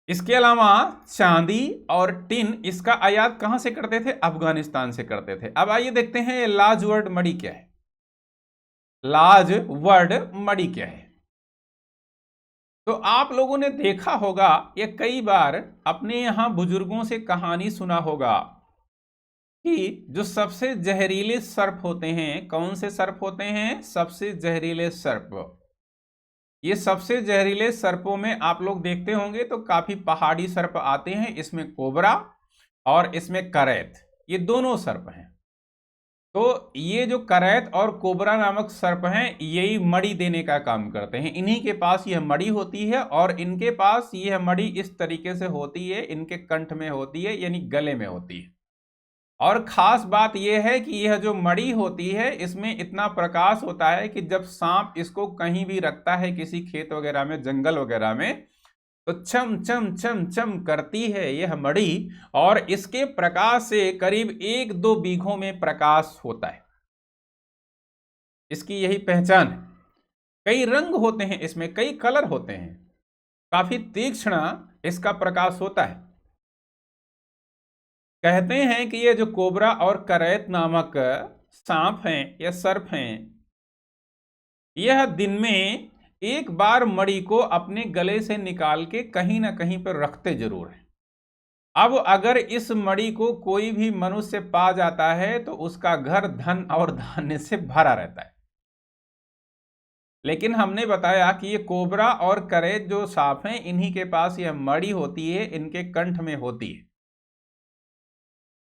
इसके अलावा चांदी और टिन, इसका आयात कहां से करते थे? अफगानिस्तान से करते थे। अब आइए देखते हैं लाजवर्ड मड़ी क्या है। लाजवर्ड मड़ी क्या है? तो आप लोगों ने देखा होगा, ये कई बार अपने यहां बुजुर्गों से कहानी सुना होगा कि जो सबसे जहरीले सर्प होते हैं, कौन से सर्प होते हैं? सबसे जहरीले सर्प। ये सबसे जहरीले सर्पों में आप लोग देखते होंगे तो काफी पहाड़ी सर्प आते हैं, इसमें कोबरा और इसमें करैत, ये दोनों सर्प हैं। तो ये जो करैत और कोबरा नामक सर्प हैं, यही मड़ी देने का काम करते हैं। इन्हीं के पास यह मड़ी होती है, और इनके पास यह मड़ी इस तरीके से होती है, इनके कंठ में होती है, यानी गले में होती है। और खास बात यह है कि यह जो मड़ी होती है, इसमें इतना प्रकाश होता है कि जब सांप इसको कहीं भी रखता है, किसी खेत वगैरह में, जंगल वगैरह में, तो चम चम चम चम करती है यह मड़ी, और इसके प्रकाश से करीब 1-2 बीघों में प्रकाश होता है। इसकी यही पहचान है। कई रंग होते हैं इसमें, कई कलर होते हैं, काफी तीक्ष्ण इसका प्रकाश होता है। कहते हैं कि ये जो कोबरा और करैत नामक सांप हैं या सर्प हैं, यह दिन में एक बार मड़ी को अपने गले से निकाल के कहीं ना कहीं पर रखते जरूर हैं। अब अगर इस मड़ी को कोई भी मनुष्य पा जाता है तो उसका घर धन और धान्य से भरा रहता है। लेकिन हमने बताया कि ये कोबरा और करैत जो सांप हैं, इन्हीं के पास यह मड़ी होती है, इनके कंठ में होती है,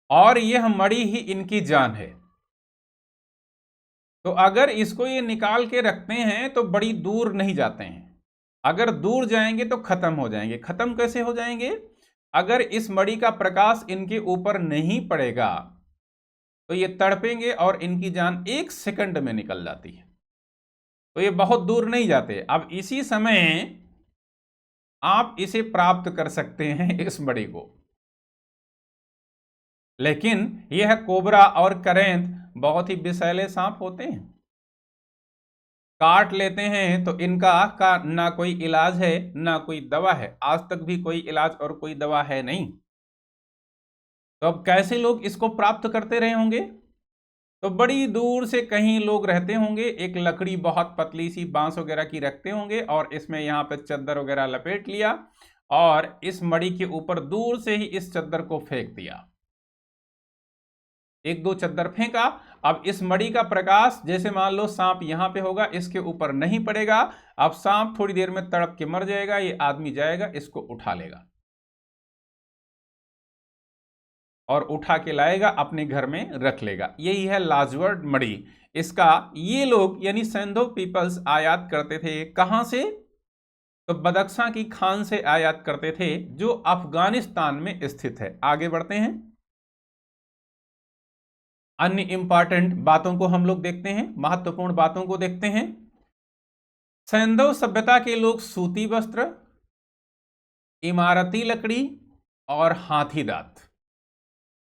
और यह मड़ी ही इनकी जान है। तो अगर इसको ये निकाल के रखते हैं तो बड़ी दूर नहीं जाते हैं। अगर दूर जाएंगे तो खत्म हो जाएंगे। खत्म कैसे हो जाएंगे? अगर इस मड़ी का प्रकाश इनके ऊपर नहीं पड़ेगा तो ये तड़पेंगे और इनकी जान 1 सेकंड में निकल जाती है। तो ये बहुत दूर नहीं जाते। अब इसी समय आप इसे प्राप्त कर सकते हैं, इस मड़ी को। लेकिन यह कोबरा और करैत बहुत ही विषैले सांप होते हैं, काट लेते हैं तो इनका का ना कोई इलाज है ना कोई दवा है। आज तक भी कोई इलाज और कोई दवा है नहीं। तो अब कैसे लोग इसको प्राप्त करते रहे होंगे? तो बड़ी दूर से कहीं लोग रहते होंगे, एक लकड़ी बहुत पतली सी बांस वगैरह की रखते होंगे, और इसमें यहाँ पे चद्दर वगैरह लपेट लिया, और इस मड़ी के ऊपर दूर से ही इस चद्दर को फेंक दिया। 1-2 चद्दर फेंका। अब इस मड़ी का प्रकाश, जैसे मान लो सांप यहां पे होगा, इसके ऊपर नहीं पड़ेगा। अब सांप थोड़ी देर में तड़प के मर जाएगा, ये आदमी जाएगा, इसको उठा लेगा और उठा के लाएगा, अपने घर में रख लेगा। यही है लाजवर्ड मड़ी। इसका ये लोग यानी सैंधो पीपल्स आयात करते थे। कहां से? तो बदख्शां की खान से आयात करते थे, जो अफगानिस्तान में स्थित है। आगे बढ़ते हैं, अन्य इंपॉर्टेंट बातों को हम लोग देखते हैं, महत्वपूर्ण बातों को देखते हैं। सैंधव सभ्यता के लोग सूती वस्त्र, इमारती लकड़ी और हाथी दांत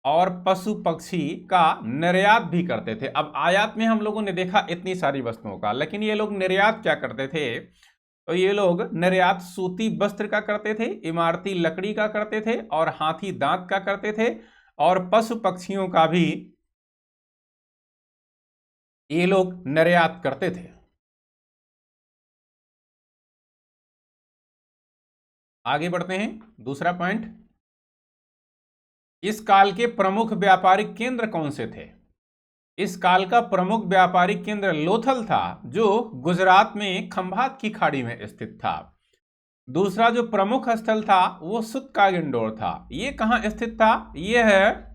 और पशु पक्षी का निर्यात भी करते थे। अब आयात में हम लोगों ने देखा इतनी सारी वस्तुओं का, लेकिन ये लोग निर्यात क्या करते थे? तो ये लोग निर्यात सूती वस्त्र का करते थे, इमारती लकड़ी का करते थे, और हाथी दांत का करते थे, और पशु पक्षियों का भी ये लोग निर्यात करते थे। आगे बढ़ते हैं, दूसरा पॉइंट, इस काल के प्रमुख व्यापारिक केंद्र कौन से थे? इस काल का प्रमुख व्यापारिक केंद्र लोथल था, जो गुजरात में खंभात की खाड़ी में स्थित था। दूसरा जो प्रमुख स्थल था वो सुतकागिंडोर था। ये कहां स्थित था? यह है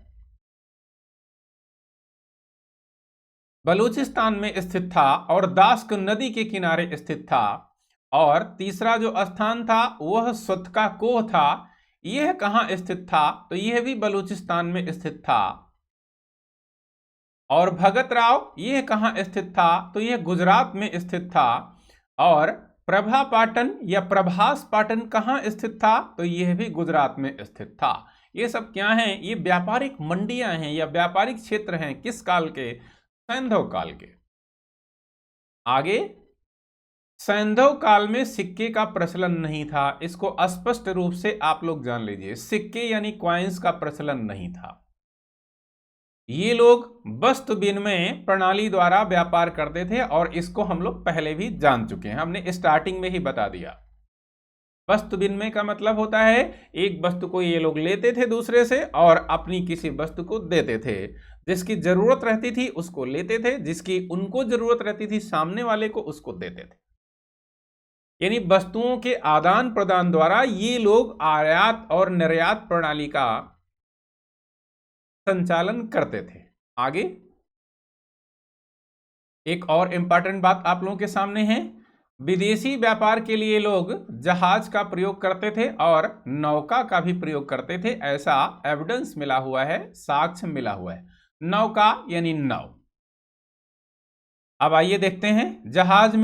बलूचिस्तान में स्थित था और दास्क नदी के किनारे स्थित था। और तीसरा जो स्थान था वह सुतका कोह था। यह कहां स्थित था? तो यह भी बलूचिस्तान में स्थित था। और भगत राव यह कहां स्थित था? तो यह गुजरात में स्थित था। और प्रभा पाटन या प्रभास पाटन कहां स्थित था? तो यह भी गुजरात में स्थित था। ये सब क्या हैं? ये व्यापारिक मंडियां हैं या व्यापारिक क्षेत्र हैं। किस काल के? सैंधव काल के। आगे, सैंधव काल में सिक्के का प्रचलन नहीं था। इसको स्पष्ट रूप से आप लोग जान लीजिए, सिक्के यानी क्वाइंस का प्रचलन नहीं था। ये लोग वस्तु विनिमय प्रणाली द्वारा व्यापार करते थे और इसको हम लोग पहले भी जान चुके हैं, हमने स्टार्टिंग में ही बता दिया। वस्तु विनिमय का मतलब होता है एक वस्तु को ये लोग लेते थे दूसरे से और अपनी किसी वस्तु को देते थे। जिसकी जरूरत रहती थी उसको लेते थे, जिसकी उनको जरूरत रहती थी सामने वाले को, उसको देते थे। यानी वस्तुओं के आदान प्रदान द्वारा ये लोग आयात और निर्यात प्रणाली का संचालन करते थे। आगे एक और इंपॉर्टेंट बात आप लोगों के सामने है, विदेशी व्यापार के लिए लोग जहाज का प्रयोग करते थे और नौका का भी प्रयोग करते थे। ऐसा एविडेंस मिला हुआ है, साक्ष्य मिला हुआ है। नौका यानी नाव। अब आइए देखते हैं, जहाज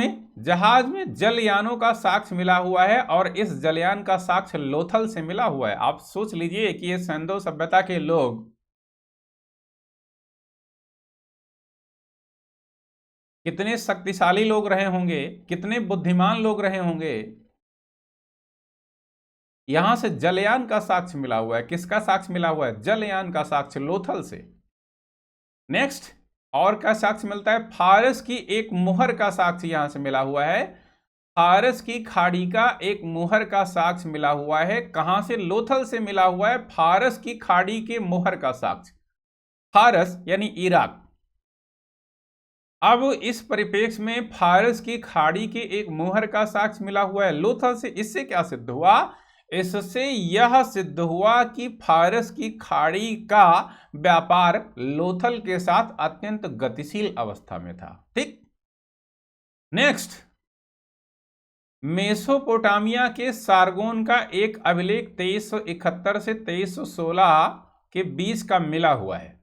में जलयानों का साक्ष्य मिला हुआ है और इस जलयान का साक्ष्य लोथल से मिला हुआ है। आप सोच लीजिए कि ये सैंधव सभ्यता के लोग कितने शक्तिशाली लोग रहे होंगे, कितने बुद्धिमान लोग रहे होंगे। यहां से जलयान का साक्ष्य मिला हुआ है। किसका साक्ष्य मिला हुआ है? जलयान का साक्ष्य लोथल से। नेक्स्ट और का साक्ष्य मिलता है, फारस की एक मुहर का साक्ष्य यहां से मिला हुआ है। फारस की खाड़ी का एक मुहर का साक्ष्य मिला हुआ है। कहां से? लोथल से मिला हुआ है। फारस की खाड़ी के मुहर का साक्ष्य, फारस यानी इराक। अब इस परिप्रेक्ष्य में फारस की खाड़ी के एक मुहर का साक्ष्य मिला हुआ है लोथल से। इससे क्या सिद्ध हुआ? इससे यह सिद्ध हुआ कि फारस की खाड़ी का व्यापार लोथल के साथ अत्यंत गतिशील अवस्था में था। ठीक। नेक्स्ट, मेसोपोटामिया के सारगोन का एक अभिलेख 2371 से 2316 के बीच का मिला हुआ है।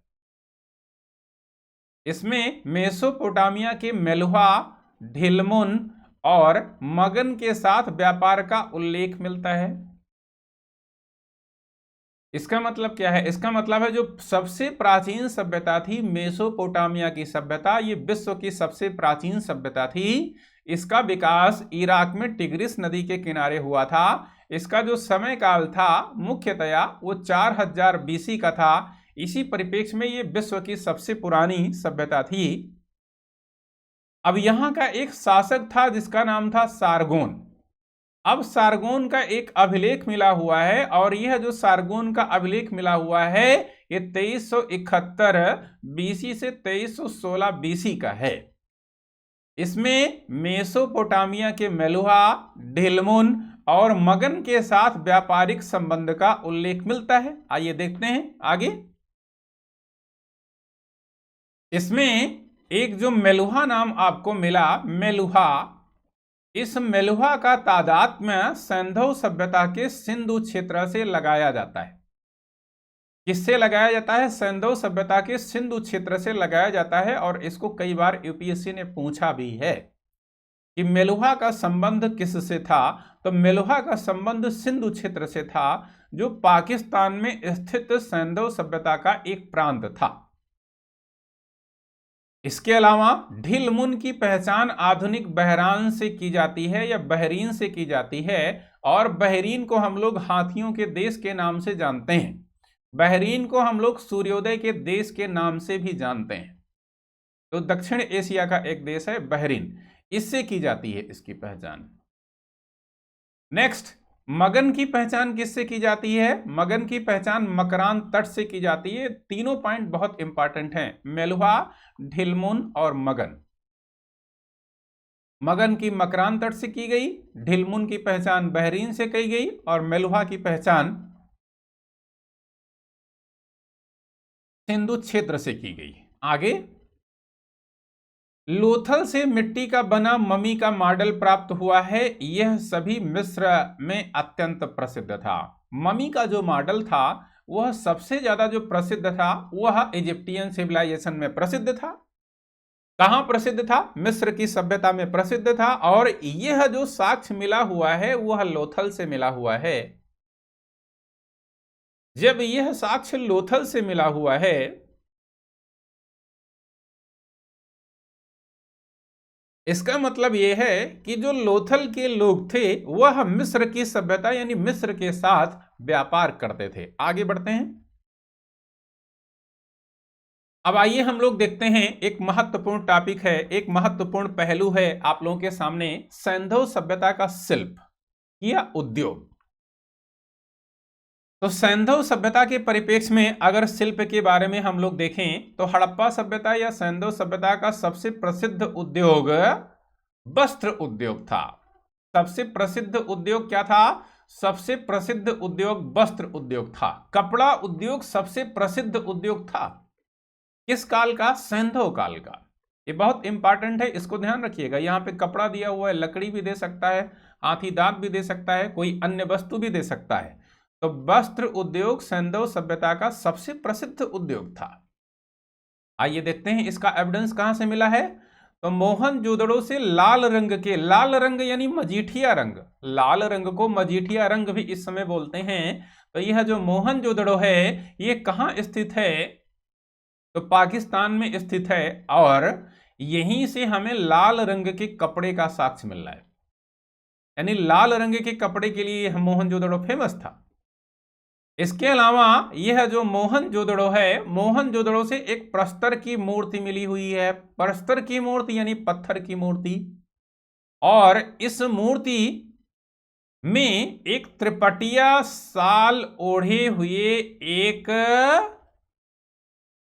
इसमें मेसोपोटामिया के मेलुहा, ढिलमुन और मगन के साथ व्यापार का उल्लेख मिलता है। इसका मतलब क्या है? इसका मतलब है जो सबसे प्राचीन सभ्यता थी मेसोपोटामिया की सभ्यता, ये विश्व की सबसे प्राचीन सभ्यता थी। इसका विकास इराक में टिग्रिस नदी के किनारे हुआ था। इसका जो समय काल था मुख्यतया वो 4000 BC का था। इसी परिप्रेक्ष्य में ये विश्व की सबसे पुरानी सभ्यता थी। अब यहां का एक शासक था जिसका नाम था सारगोन। अब सारगोन का एक अभिलेख मिला हुआ है और यह जो सारगोन का अभिलेख मिला हुआ है ये 2371 BC से 2316 BC का है। इसमें मेसोपोटामिया के मेलुहा, ढिलमुन और मगन के साथ व्यापारिक संबंध का उल्लेख मिलता है। आइए देखते हैं आगे। इसमें एक जो मेलुहा नाम आपको मिला, मेलुहा, इस मेलुहा का तादात्म्य सैंधव सभ्यता के सिंधु क्षेत्र से लगाया जाता है। किससे लगाया जाता है? सैंधव सभ्यता के सिंधु क्षेत्र से लगाया जाता है। और इसको कई बार यूपीएससी ने पूछा भी है कि मेलुहा का संबंध किससे था। तो मेलुहा का संबंध सिंधु क्षेत्र से था, जो पाकिस्तान में स्थित सैंधव सभ्यता का एक प्रांत था। इसके अलावा ढिलमुन की पहचान आधुनिक बहरान से की जाती है या बहरीन से की जाती है। और बहरीन को हम लोग हाथियों के देश के नाम से जानते हैं। बहरीन को हम लोग सूर्योदय के देश के नाम से भी जानते हैं। तो दक्षिण एशिया का एक देश है बहरीन, इससे की जाती है इसकी पहचान। नेक्स्ट, मगन की पहचान किससे की जाती है? मगन की पहचान मकरान तट से की जाती है। तीनों पॉइंट बहुत इंपॉर्टेंट हैं, मेलुहा, ढिलमुन और मगन। मगन की मकरान तट से की गई, ढिलमुन की पहचान बहरीन से की गई और मेलुहा की पहचान सिंधु क्षेत्र से की गई। आगे, लोथल से मिट्टी का बना ममी का मॉडल प्राप्त हुआ है। यह सभी मिस्र में अत्यंत प्रसिद्ध था। ममी का जो मॉडल था वह सबसे ज्यादा जो प्रसिद्ध था वह इजिप्टियन सिविलाइजेशन में प्रसिद्ध था। कहां प्रसिद्ध था? मिस्र की सभ्यता में प्रसिद्ध था। और यह जो साक्ष्य मिला हुआ है वह लोथल से मिला हुआ है। जब यह साक्ष्य लोथल से मिला हुआ है इसका मतलब यह है कि जो लोथल के लोग थे वह मिस्र की सभ्यता यानी मिस्र के साथ व्यापार करते थे। आगे बढ़ते हैं। अब आइए हम लोग देखते हैं, एक महत्वपूर्ण टॉपिक है, एक महत्वपूर्ण पहलू है आप लोगों के सामने, सैंधव सभ्यता का शिल्प या उद्योग। तो सैंधव सभ्यता के परिप्रेक्ष्य में अगर शिल्प के बारे में हम लोग देखें तो हड़प्पा सभ्यता या सैंधव सभ्यता का सबसे प्रसिद्ध उद्योग वस्त्र उद्योग था। सबसे प्रसिद्ध उद्योग क्या था? सबसे प्रसिद्ध उद्योग वस्त्र उद्योग था। कपड़ा उद्योग सबसे प्रसिद्ध उद्योग था। किस काल का? सैंधव काल का। ये बहुत इंपॉर्टेंट है, इसको ध्यान रखिएगा। यहां पे कपड़ा दिया हुआ है, लकड़ी भी दे सकता है, हाथी दांत भी दे सकता है, कोई अन्य वस्तु भी दे सकता है। तो वस्त्र उद्योग सैंधव सभ्यता का सबसे प्रसिद्ध उद्योग था। आइए देखते हैं इसका एविडेंस कहां से मिला है। तो मोहनजोदड़ो से लाल रंग के, लाल रंग यानी मजीठिया रंग, लाल रंग को मजीठिया रंग भी इस समय बोलते हैं। तो यह जो मोहनजोदड़ो है ये कहां स्थित है? तो पाकिस्तान में स्थित है। और यहीं से हमें लाल रंग के कपड़े का साक्ष्य मिल रहा है, यानी लाल रंग के कपड़े के लिए मोहनजोदड़ो फेमस था। इसके अलावा यह जो मोहनजोदड़ो है, मोहनजोदड़ो से एक प्रस्तर की मूर्ति मिली हुई है। प्रस्तर की मूर्ति यानी पत्थर की मूर्ति। और इस मूर्ति में एक त्रिपटिया साल ओढ़े हुए एक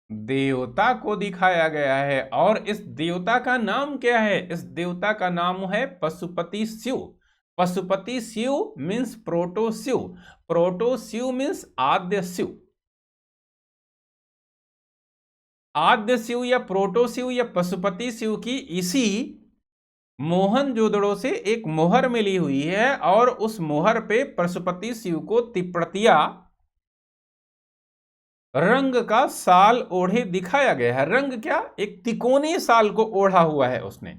देवता को दिखाया गया है। और इस देवता का नाम क्या है? इस देवता का नाम है Pashupati Shiva. Pashupati Shiva means proto Shiva, proto Shiva means आद्य शिव। आद्य शिव या प्रोटो शिव या पशुपति शिव की इसी मोहनजोदड़ो से एक मोहर मिली हुई है। और उस मोहर पे पशुपति शिव को तिपड़तिया रंग का साल ओढ़े दिखाया गया है। रंग क्या? एक तिकोनी साल को ओढ़ा हुआ है उसने।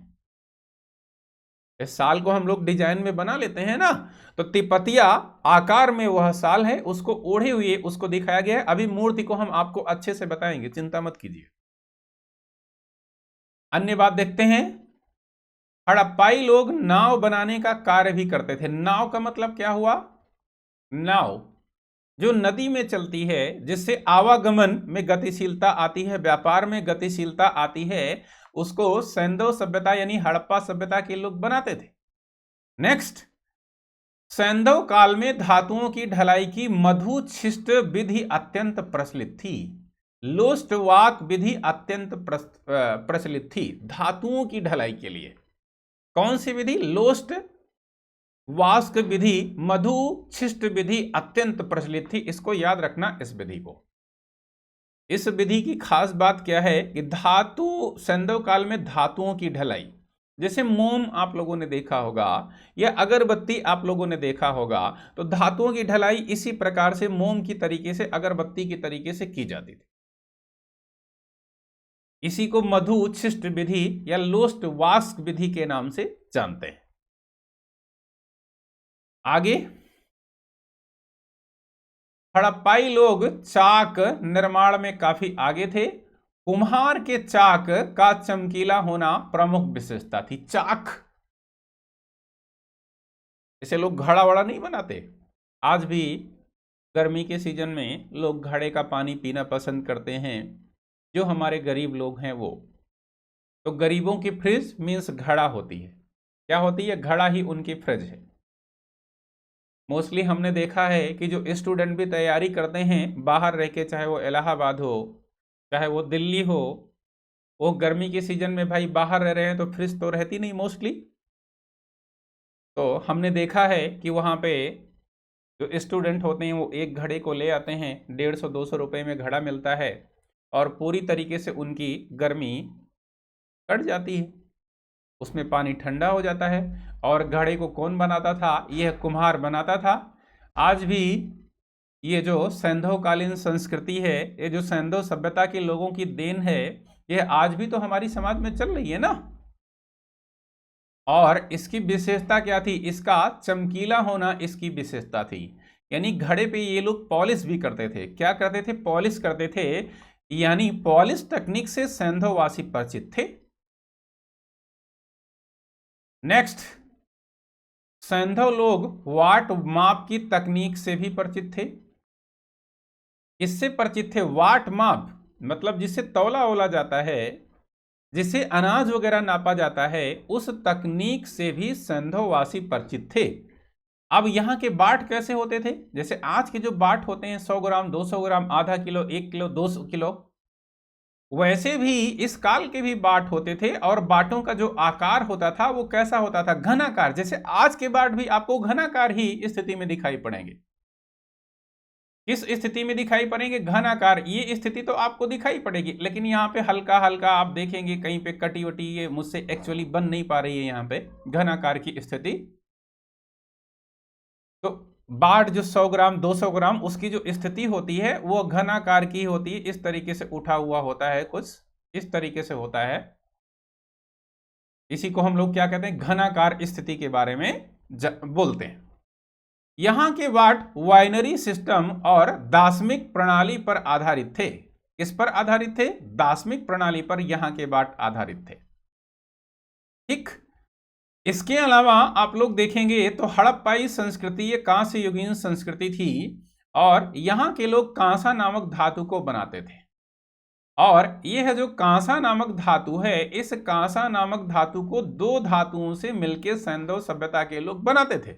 इस साल को हम लोग डिजाइन में बना लेते हैं ना, तो तिपतिया आकार में वह साल है, उसको ओढ़े हुए उसको दिखाया गया है। अभी मूर्ति को हम आपको अच्छे से बताएंगे, चिंता मत कीजिए। अन्य बात देखते हैं, हड़प्पाई लोग नाव बनाने का कार्य भी करते थे। नाव का मतलब क्या हुआ? नाव जो नदी में चलती है, जिससे आवागमन में गतिशीलता आती है, व्यापार में गतिशीलता आती है, उसको सैंधव सभ्यता यानी हड़प्पा सभ्यता के लोग बनाते थे। नेक्स्ट, सैंधव काल में धातुओं की ढलाई की मधुच्छिष्ट विधि अत्यंत प्रचलित थी। लोस्ट वाक विधि अत्यंत प्रचलित थी धातुओं की ढलाई के लिए। कौन सी विधि? लोस्ट वास्क विधि, मधुच्छिष्ट विधि अत्यंत प्रचलित थी। इसको याद रखना, इस विधि को। इस विधि की खास बात क्या है कि धातु, सैंधव काल में धातुओं की ढलाई, जैसे मोम आप लोगों ने देखा होगा या अगरबत्ती आप लोगों ने देखा होगा, तो धातुओं की ढलाई इसी प्रकार से मोम की तरीके से, अगरबत्ती की तरीके से की जाती थी। इसी को मधुच्छिष्ट विधि या लोस्ट वास्क विधि के नाम से जानते हैं। आगे, हड़प्पाई लोग चाक निर्माण में काफी आगे थे। कुम्हार के चाक का चमकीला होना प्रमुख विशेषता थी। चाक, इसे लोग घड़ा वड़ा नहीं बनाते। आज भी गर्मी के सीजन में लोग घड़े का पानी पीना पसंद करते हैं, जो हमारे गरीब लोग हैं वो। तो गरीबों की फ्रिज मीन्स घड़ा होती है। क्या होती है? घड़ा ही उनकी फ्रिज है। मोस्टली हमने देखा है कि जो स्टूडेंट भी तैयारी करते हैं बाहर रह के, चाहे वो इलाहाबाद हो चाहे वो दिल्ली हो, वो गर्मी के सीजन में भाई बाहर रह रहे हैं तो फ्रिज तो रहती नहीं मोस्टली। तो हमने देखा है कि वहाँ पे जो स्टूडेंट होते हैं वो एक घड़े को ले आते हैं, 150-200 रुपये में घड़ा मिलता है और पूरी तरीके से उनकी गर्मी कट जाती है, उसमें पानी ठंडा हो जाता है। और घड़े को कौन बनाता था? यह कुम्हार बनाता था। आज भी ये जो सैंधवकालीन संस्कृति है, ये जो सैंधव सभ्यता के लोगों की देन है, यह आज भी तो हमारी समाज में चल रही है ना। और इसकी विशेषता क्या थी? इसका चमकीला होना इसकी विशेषता थी। यानी घड़े पे ये लोग पॉलिश भी करते थे। क्या करते थे? पॉलिश करते थे। यानी पॉलिश तकनीक से सैंधववासी परिचित थे। नेक्स्ट, सैंधव लोग वाट माप की तकनीक से भी परिचित थे। इससे परिचित थे, वाट माप मतलब जिससे तौला ओला जाता है, जिससे अनाज वगैरह नापा जाता है, उस तकनीक से भी सैंधववासी परिचित थे। अब यहाँ के बाट कैसे होते थे? जैसे आज के जो बाट होते हैं 100 ग्राम, 200 ग्राम, आधा किलो, 1 किलो, 200 किलो, वैसे भी इस काल के भी बाट होते थे। और बाटों का जो आकार होता था वो कैसा होता था? घनाकार। जैसे आज के बाट भी आपको घनाकार ही स्थिति में दिखाई पड़ेंगे। किस स्थिति में दिखाई पड़ेंगे? घनाकार। ये स्थिति तो आपको दिखाई पड़ेगी, लेकिन यहाँ पे हल्का हल्का आप देखेंगे कहीं पे कटी वटी, ये मुझसे एक्चुअली बन नहीं पा रही है यहाँ पे घनाकार की स्थिति। तो बाट जो 100 ग्राम 200 ग्राम उसकी जो स्थिति होती है वो घनाकार की होती है। इस तरीके से उठा हुआ होता है, कुछ इस तरीके से होता है। इसी को हम लोग क्या कहते हैं? घनाकार स्थिति के बारे में बोलते हैं। यहां के बाट वाइनरी सिस्टम और दार्शनिक प्रणाली पर आधारित थे। किस पर आधारित थे? दार्शनिक प्रणाली पर यहां के बाट आधारित थे। ठीक। इसके अलावा आप लोग देखेंगे तो हड़प्पाई संस्कृति ये कांस्य युगीन संस्कृति थी और यहां के लोग कांसा नामक धातु को बनाते थे। और यह है जो कांसा नामक धातु है, इस कांसा नामक धातु को दो धातुओं से मिलकर सैंधव सभ्यता के लोग बनाते थे।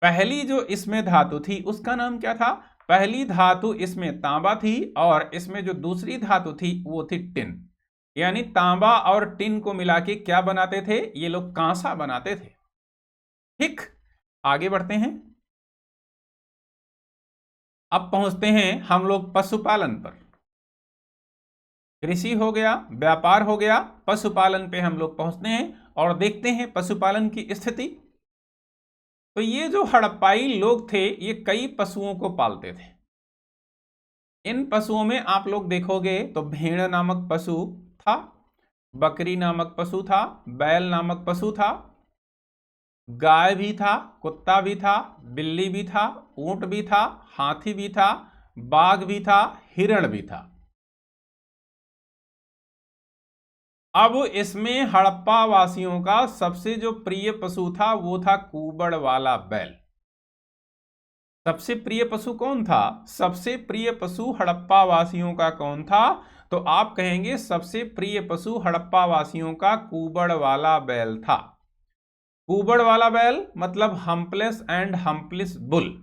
पहली जो इसमें धातु थी उसका नाम क्या था? पहली धातु इसमें तांबा थी और इसमें जो दूसरी धातु थी वो थी टिन। यानी तांबा और टिन को मिला के क्या बनाते थे? ये लोग कांसा बनाते थे। ठीक, आगे बढ़ते हैं। अब पहुंचते हैं हम लोग पशुपालन पर। कृषि हो गया, व्यापार हो गया, पशुपालन पे हम लोग पहुंचते हैं और देखते हैं पशुपालन की स्थिति। तो ये जो हड़प्पाई लोग थे ये कई पशुओं को पालते थे। इन पशुओं में आप लोग देखोगे तो भेड़ नामक पशु था, बकरी नामक पशु था, बैल नामक पशु था, गाय भी था, कुत्ता भी था, बिल्ली भी था, ऊंट भी था, हाथी भी था, बाघ भी था, हिरण भी था। अब इसमें हड़प्पा वासियों का सबसे जो प्रिय पशु था वो था कुबड़ वाला बैल। सबसे प्रिय पशु कौन था? सबसे प्रिय पशु हड़प्पा वासियों का कौन था? तो आप कहेंगे सबसे प्रिय पशु हड़प्पा वासियों का कुबड़ वाला बैल था। कुबड़ वाला बैल मतलब हम्पलेस एंड हम्पलेस बुल।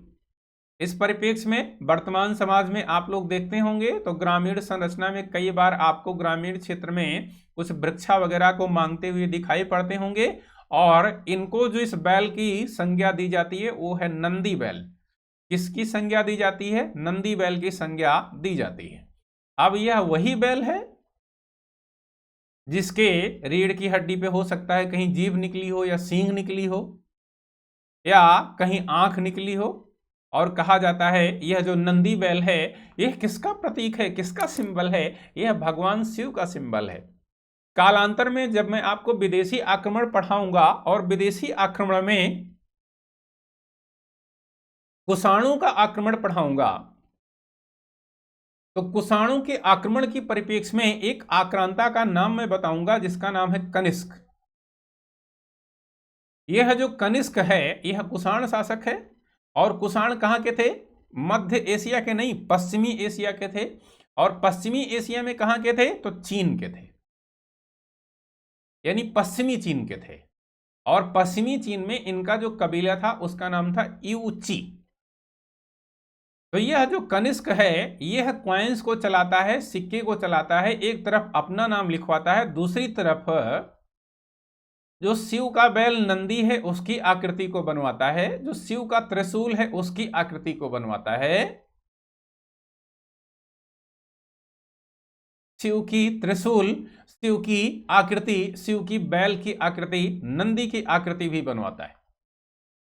इस परिप्रेक्ष्य में वर्तमान समाज में आप लोग देखते होंगे तो ग्रामीण संरचना में कई बार आपको ग्रामीण क्षेत्र में कुछ वृक्षा वगैरह को मांगते हुए दिखाई पड़ते होंगे और इनको जो इस बैल की संज्ञा दी जाती है वो है नंदी बैल। किसकी संज्ञा दी जाती है? नंदी बैल की संज्ञा दी जाती है। अब यह वही बैल है जिसके रीढ़ की हड्डी पे हो सकता है कहीं जीभ निकली हो या सींग निकली हो या कहीं आंख निकली हो, और कहा जाता है यह जो नंदी बैल है यह किसका प्रतीक है, किसका सिंबल है? यह भगवान शिव का सिंबल है। कालांतर में जब मैं आपको विदेशी आक्रमण पढ़ाऊंगा और विदेशी आक्रमण में कुषाणु का आक्रमण पढ़ाऊंगा तो कुषाणु के आक्रमण की परिप्रेक्ष्य में एक आक्रांता का नाम मैं बताऊंगा जिसका नाम है कनिष्क। यह जो कनिष्क है यह कुषाण शासक है और कुषाण कहां के थे? मध्य एशिया के नहीं, पश्चिमी एशिया के थे। और पश्चिमी एशिया में कहां के थे? तो चीन के थे। यानी पश्चिमी चीन के थे। और पश्चिमी चीन में इनका जो कबीला था उसका नाम था यूची। तो यह जो कनिष्क है यह क्वाइंस को चलाता है, सिक्के को चलाता है, एक तरफ अपना नाम लिखवाता है, दूसरी तरफ जो शिव का बैल नंदी है उसकी आकृति को बनवाता है, जो शिव का त्रिशूल है उसकी आकृति को बनवाता है, शिव की त्रिशूल, शिव की आकृति, शिव की बैल की आकृति, नंदी की आकृति भी बनवाता है।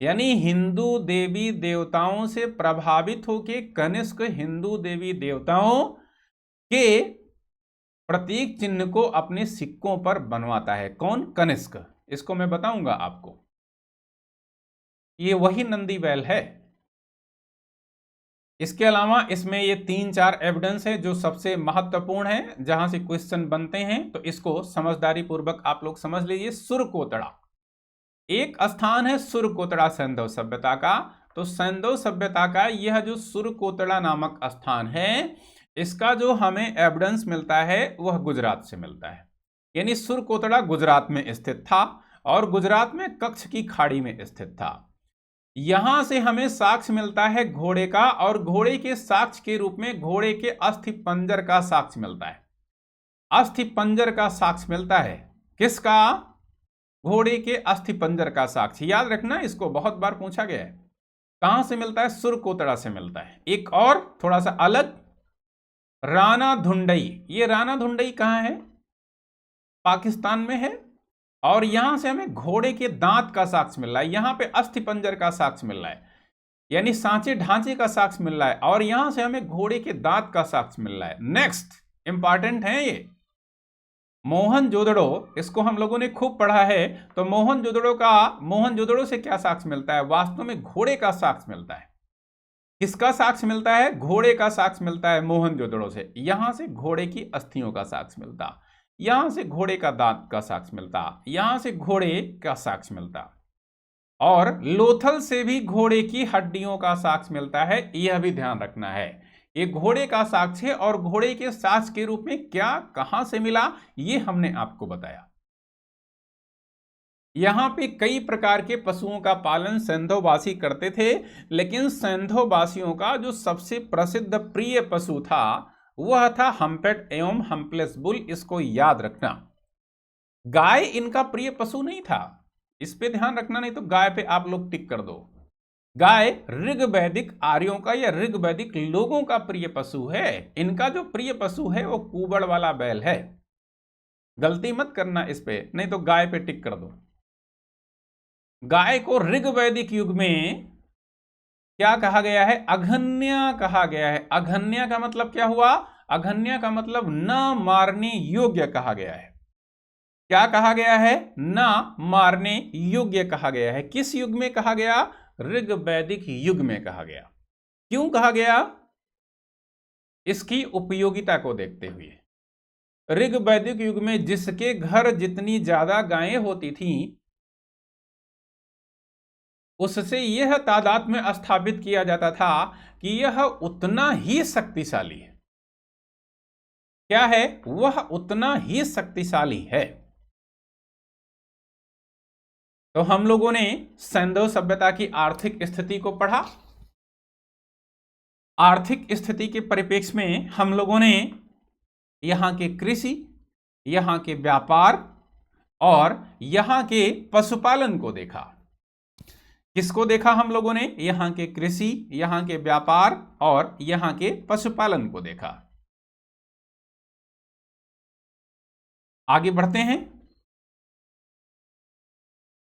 यानी हिंदू देवी देवताओं से प्रभावित होकर कनिष्क हिंदू देवी देवताओं के प्रतीक चिन्ह को अपने सिक्कों पर बनवाता है। कौन? कनिष्क। इसको मैं बताऊंगा आपको। ये वही नंदी बैल है। इसके अलावा इसमें ये 3-4 एविडेंस है जो सबसे महत्वपूर्ण है, जहां से क्वेश्चन बनते हैं, तो इसको समझदारी पूर्वक आप लोग समझ लीजिए। सुरकोतड़ा एक स्थान है, सुरकोतड़ा सैंधव सभ्यता का। तो सैंधव सभ्यता का यह जो सुरकोतड़ा नामक स्थान है, इसका जो हमें एविडेंस मिलता है वह गुजरात से मिलता है। यानी सुरकोतड़ा गुजरात में स्थित था और गुजरात में कच्छ की खाड़ी में स्थित था। यहां से हमें साक्ष्य मिलता है घोड़े का, और घोड़े के साक्ष्य के रूप में घोड़े के अस्थि पंजर का साक्ष्य मिलता है। अस्थि पंजर का साक्ष्य मिलता है। किसका? घोड़े के अस्थि पंजर का साक्ष्य। याद रखना, इसको बहुत बार पूछा गया है। कहां से मिलता है? सुरकोतड़ा से मिलता है। एक और थोड़ा सा अलग, राना धुंडई। ये राना धुंडई कहां है? पाकिस्तान में है। और यहां से हमें घोड़े के दांत का साक्ष्य मिल रहा है, यहां पे अस्थि पंजर का साक्ष्य मिल रहा है, यानी सांचे ढांचे का साक्ष्य मिल रहा है, और यहां से हमें घोड़े के दांत का साक्ष्य मिल रहा है। नेक्स्ट इंपॉर्टेंट है ये मोहनजोदड़ो। इसको हम लोगों ने खूब पढ़ा है। तो मोहनजोदड़ो से क्या साक्ष्य मिलता है? वास्तव में घोड़े का साक्ष्य मिलता है। किसका साक्ष्य मिलता है? घोड़े का साक्ष्य मिलता है मोहनजोदड़ो से। यहां से घोड़े की अस्थियों का साक्ष्य मिलता, यहां से घोड़े का दांत का साक्ष्य मिलता, यहां से घोड़े का साक्ष्य मिलता, और लोथल से भी घोड़े की हड्डियों का साक्ष्य मिलता है। यह भी ध्यान रखना है, ये घोड़े का साक्ष्य है, और घोड़े के साक्ष्य के रूप में क्या कहां से मिला ये हमने आपको बताया। यहां पे कई प्रकार के पशुओं का पालन सैंधववासी करते थे, लेकिन सैंधववासियों का जो सबसे प्रसिद्ध प्रिय पशु था वह था हम्पेट एवं हम्पलेस बुल। इसको याद रखना। गाय इनका प्रिय पशु नहीं था, इस पे ध्यान रखना, नहीं तो गाय पे आप लोग टिक कर दो। गाय ऋग्वैदिक आर्यों का या ऋग्वैदिक लोगों का प्रिय पशु है। इनका जो प्रिय पशु है वो कुबड़ वाला बैल है। गलती मत करना इस पे, नहीं तो गाय पे टिक कर दो। गाय को ऋग्वैदिक युग में क्या कहा गया है? अघन्या कहा गया है। अघन्या का मतलब क्या हुआ? अघन्या का मतलब न मारने योग्य कहा गया है। क्या कहा गया है? न मारने योग्य कहा गया है। किस युग में कहा गया? ऋग्वैदिक युग में कहा गया। क्यों कहा गया? इसकी उपयोगिता को देखते हुए। ऋग्वैदिक युग में जिसके घर जितनी ज्यादा गायें होती थीं, उससे यह तादाद में स्थापित किया जाता था कि यह उतना ही शक्तिशाली है। क्या है? वह उतना ही शक्तिशाली है। तो हम लोगों ने सैंधव सभ्यता की आर्थिक स्थिति को पढ़ा। आर्थिक स्थिति के परिप्रेक्ष्य में हम लोगों ने यहां के कृषि, यहां के व्यापार और यहां के पशुपालन को देखा। किसको देखा हम लोगों ने? यहां के कृषि, यहां के व्यापार और यहां के पशुपालन को देखा। आगे बढ़ते हैं।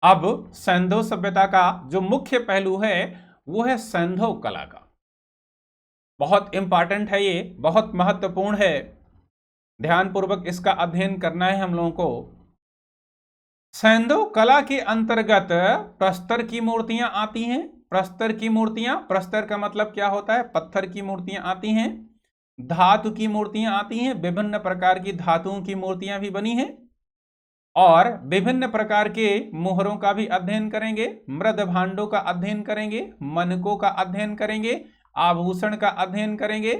अब सैंधव सभ्यता का जो मुख्य पहलू है वो है सैंधव कला का। बहुत इंपॉर्टेंट है ये, बहुत महत्वपूर्ण है, ध्यानपूर्वक इसका अध्ययन करना है हम लोगों को। सैंधव कला के अंतर्गत प्रस्तर की मूर्तियां आती हैं। प्रस्तर की मूर्तियां, प्रस्तर का मतलब क्या होता है? पत्थर की मूर्तियां आती हैं। धातु की मूर्तियां आती हैं, विभिन्न प्रकार की धातुओं की मूर्तियां भी बनी हैं। और विभिन्न प्रकार के मोहरों का भी अध्ययन करेंगे, मृद भांडों का अध्ययन करेंगे, मनकों का अध्ययन करेंगे, आभूषण का अध्ययन करेंगे।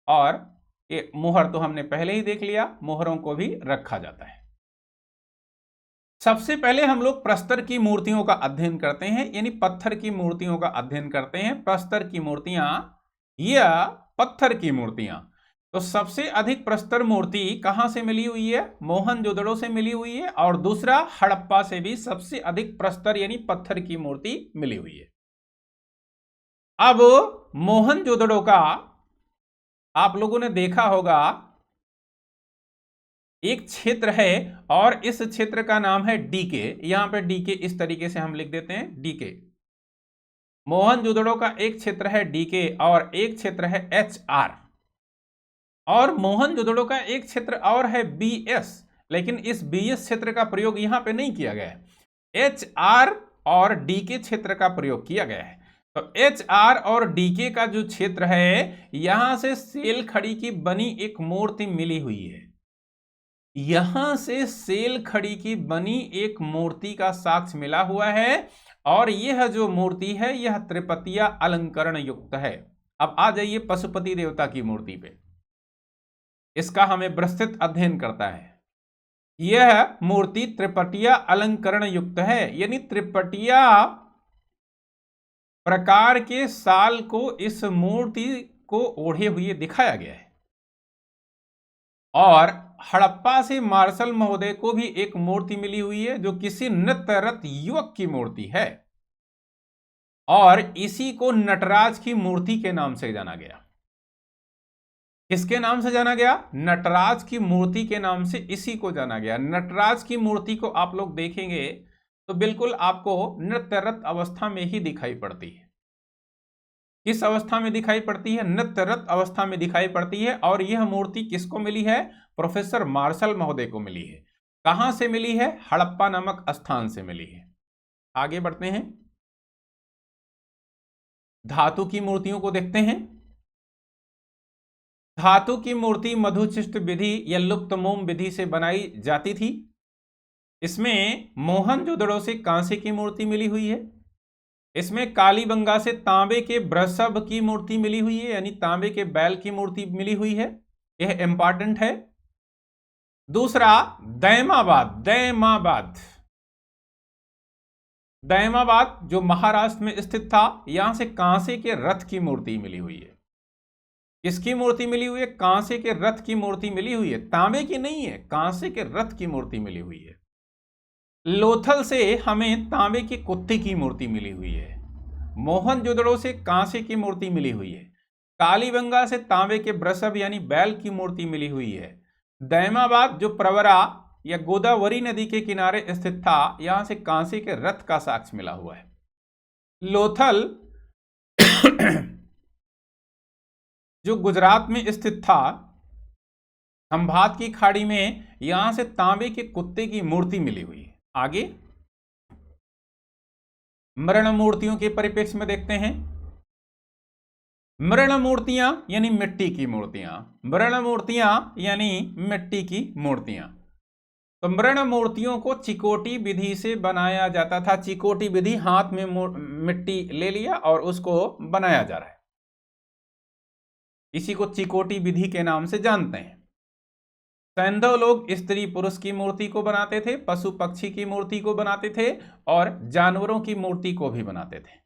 और ये मोहर तो हमने पहले ही देख लिया, मोहरों को भी रखा जाता है। सबसे पहले हम लोग प्रस्तर की मूर्तियों का अध्ययन करते हैं, यानी पत्थर की मूर्तियों का अध्ययन करते हैं। प्रस्तर की मूर्तियां या पत्थर की मूर्तियां। तो सबसे अधिक प्रस्तर मूर्ति कहां से मिली हुई है? मोहनजोदड़ो से मिली हुई है। और दूसरा, हड़प्पा से भी सबसे अधिक प्रस्तर यानी पत्थर की मूर्ति मिली हुई है। अब मोहनजोदड़ो का आप लोगों ने देखा होगा एक क्षेत्र है और इस क्षेत्र का नाम है डीके। यहां पे डीके इस तरीके से हम लिख देते हैं, डीके। मोहनजोदड़ो का एक क्षेत्र है डीके और एक क्षेत्र है एच आर। और मोहनजोदड़ो का एक क्षेत्र और है बीएस, लेकिन इस बीएस क्षेत्र का प्रयोग यहां पे नहीं किया गया है। एच आर और डीके क्षेत्र का प्रयोग किया गया है। तो एच आर और डीके का जो क्षेत्र है, यहां से सेल खड़ी की बनी एक मूर्ति मिली हुई है। यहां से सेल खड़ी की बनी एक मूर्ति का साक्ष्य मिला हुआ है और यह जो मूर्ति है यह त्रिपतिया अलंकरण युक्त है। अब आ जाइए पशुपति देवता की मूर्ति पे। इसका हमें विस्तृत अध्ययन करता है। यह मूर्ति त्रिपटिया अलंकरण युक्त है, यानी त्रिपटिया प्रकार के साल को इस मूर्ति को ओढ़े हुए दिखाया गया है। और हड़प्पा से मार्शल महोदय को भी एक मूर्ति मिली हुई है जो किसी नृत्यरत युवक की मूर्ति है और इसी को नटराज की मूर्ति के नाम से जाना गया। किसके नाम से जाना गया? नटराज की मूर्ति के नाम से इसी को जाना गया। नटराज की मूर्ति को आप लोग देखेंगे तो बिल्कुल आपको नृत्यरत अवस्था में ही दिखाई पड़ती है। किस अवस्था में दिखाई पड़ती है? नृत्यरत अवस्था में दिखाई पड़ती है। और यह मूर्ति किसको मिली है? प्रोफेसर मार्शल महोदय को मिली है। कहां से मिली है? हड़प्पा नामक स्थान से मिली है। आगे बढ़ते हैं, धातु की मूर्तियों को देखते हैं। धातु की मूर्ति मधुचिष्ट विधि या लुप्त मोम विधि से बनाई जाती थी। इसमें मोहनजोदड़ो से कांसे की मूर्ति मिली हुई है। इसमें कालीबंगा से तांबे के वृषभ की मूर्ति मिली हुई है, यानी तांबे के बैल की मूर्ति मिली हुई है। यह इंपॉर्टेंट है। दूसरा, दैमाबाद जो महाराष्ट्र में स्थित था, यहां से कांसे के रथ की मूर्ति मिली हुई है। किसकी मूर्ति मिली हुई है? कांसे के रथ की मूर्ति मिली हुई है। तांबे की नहीं है, कांसे के रथ की मूर्ति मिली हुई है। लोथल से हमें तांबे की कुत्ते की मूर्ति मिली हुई है। मोहनजोदड़ो से कांसे की मूर्ति मिली हुई है। कालीबंगा से तांबे के वृषभ यानी बैल की मूर्ति मिली हुई है। दैमाबाद जो प्रवरा या गोदावरी नदी के किनारे स्थित था, यहां से कांसे के रथ का साक्ष्य मिला हुआ है। लोथल जो गुजरात में स्थित था, खंभात की खाड़ी में, यहां से तांबे के कुत्ते की मूर्ति मिली हुई है। आगे मृण मूर्तियों के परिप्रेक्ष्य में देखते हैं। मृण मूर्तियां यानी मिट्टी की मूर्तियां। मृण मूर्तियां यानी मिट्टी की मूर्तियां। तो मृण मूर्तियों को चिकोटी विधि से बनाया जाता था। चिकोटी विधि, हाथ में मिट्टी ले लिया और उसको बनाया जा रहा है। इसी को चिकोटी विधि के नाम से जानते हैं। सैंधव लोग स्त्री पुरुष की मूर्ति को बनाते थे, पशु पक्षी की मूर्ति को बनाते थे और जानवरों की मूर्ति को भी बनाते थे।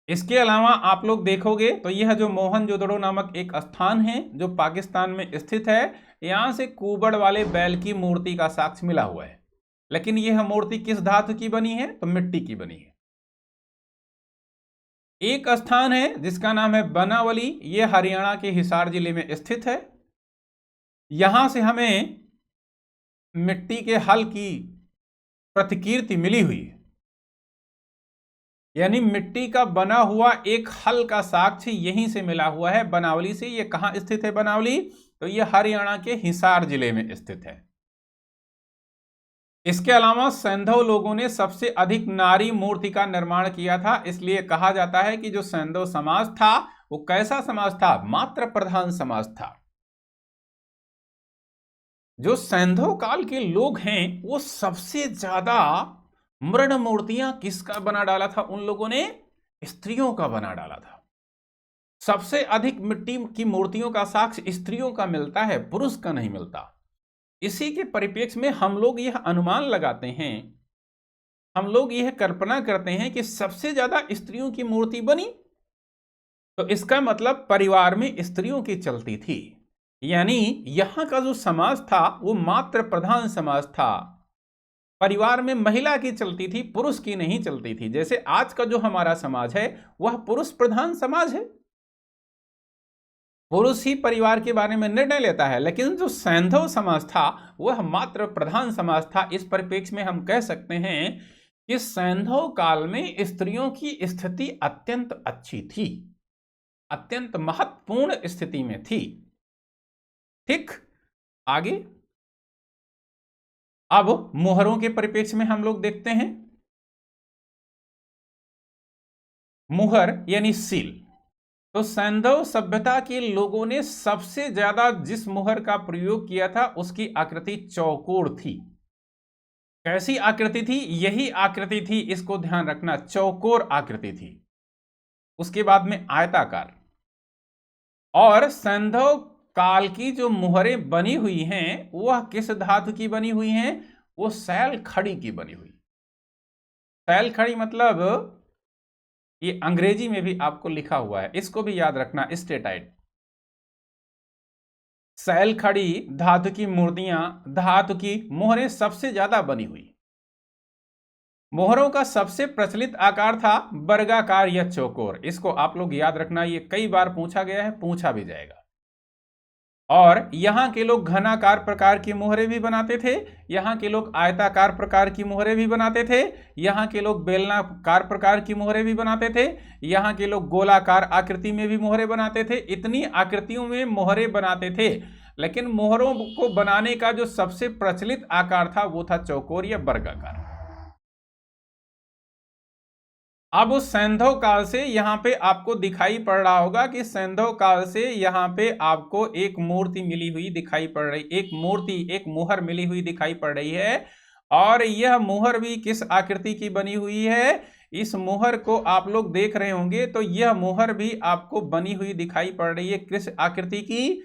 इसके अलावा आप लोग देखोगे तो यह जो मोहनजोदड़ो नामक एक स्थान है जो पाकिस्तान में स्थित है, यहां से कुबड़ वाले बैल की मूर्ति का साक्ष्य मिला हुआ है। लेकिन यह मूर्ति किस धातु की बनी है? तो मिट्टी की बनी है। एक स्थान है जिसका नाम है बनावली, यह हरियाणा के हिसार जिले में स्थित है। यहां से हमें मिट्टी के हल की प्रतिकीर्ति मिली हुई है, यानी मिट्टी का बना हुआ एक हल का साक्ष्य यहीं से मिला हुआ है, बनावली से। यह कहां स्थित है बनावली? तो यह हरियाणा के हिसार जिले में स्थित है। इसके अलावा सैंधव लोगों ने सबसे अधिक नारी मूर्ति का निर्माण किया था। इसलिए कहा जाता है कि जो सैंधव समाज था वो कैसा समाज था? मात्र प्रधान समाज था। जो सैंधव काल के लोग हैं वो सबसे ज्यादा मृण मूर्तियां किसका बना डाला था? उन लोगों ने स्त्रियों का बना डाला था। सबसे अधिक मिट्टी की मूर्तियों का साक्ष्य स्त्रियों का मिलता है, पुरुष का नहीं मिलता। इसी के परिप्रेक्ष्य में हम लोग यह अनुमान लगाते हैं, हम लोग यह कल्पना करते हैं कि सबसे ज्यादा स्त्रियों की मूर्ति बनी, तो इसका मतलब परिवार में स्त्रियों की चलती थी। यानी यहां का जो समाज था वो मात्र प्रधान समाज था, परिवार में महिला की चलती थी, पुरुष की नहीं चलती थी। जैसे आज का जो हमारा समाज है वह पुरुष प्रधान समाज है, पुरुष ही परिवार के बारे में निर्णय लेता है। लेकिन जो सैंधव समाज था वह मात्र प्रधान समाज था। इस परिप्रेक्ष्य में हम कह सकते हैं कि सैंधव काल में स्त्रियों की स्थिति अत्यंत अच्छी थी, अत्यंत महत्वपूर्ण स्थिति में थी। ठीक, आगे अब मोहरों के परिप्रेक्ष्य में हम लोग देखते हैं। मुहर यानी सील, तो सैंधव सभ्यता के लोगों ने सबसे ज्यादा जिस मुहर का प्रयोग किया था उसकी आकृति चौकोर थी। कैसी आकृति थी? यही आकृति थी, इसको ध्यान रखना, चौकोर आकृति थी। उसके बाद में आयताकार। और सैंधव काल की जो मुहरें बनी हुई हैं वह किस धातु की बनी हुई हैं? वो सैल खड़ी की बनी हुई। सैल खड़ी मतलब ये अंग्रेजी में भी आपको लिखा हुआ है, इसको भी याद रखना, स्टेटाइट। सैल खड़ी धातु की मूर्तियां, धातु की मोहरें सबसे ज्यादा बनी हुई। मोहरों का सबसे प्रचलित आकार था वर्गाकार या चौकोर। इसको आप लोग याद रखना, ये कई बार पूछा गया है, पूछा भी जाएगा। और यहां के लोग घनाकार प्रकार की मोहरें भी बनाते थे, यहां के लोग आयताकार प्रकार की मोहरें भी बनाते थे, यहां के लोग बेलनाकार प्रकार की मोहरें भी बनाते थे, यहां के लोग गोलाकार आकृति में भी मोहरें बनाते थे। इतनी आकृतियों में मोहरें बनाते थे, लेकिन मोहरों को बनाने का जो सबसे प्रचलित आकार था वो था चौकोर या वर्गाकार। अब उस सैंधव काल से यहां पे आपको दिखाई पड़ रहा होगा कि सैंधव काल से यहां पे आपको एक मूर्ति मिली हुई दिखाई पड़ रही, एक मूर्ति, एक मुहर मिली हुई दिखाई पड़ रही है। और यह मुहर भी किस आकृति की बनी हुई है? इस मुहर को आप लोग देख रहे होंगे तो यह मुहर भी आपको बनी हुई दिखाई पड़ रही है। किस आकृति की?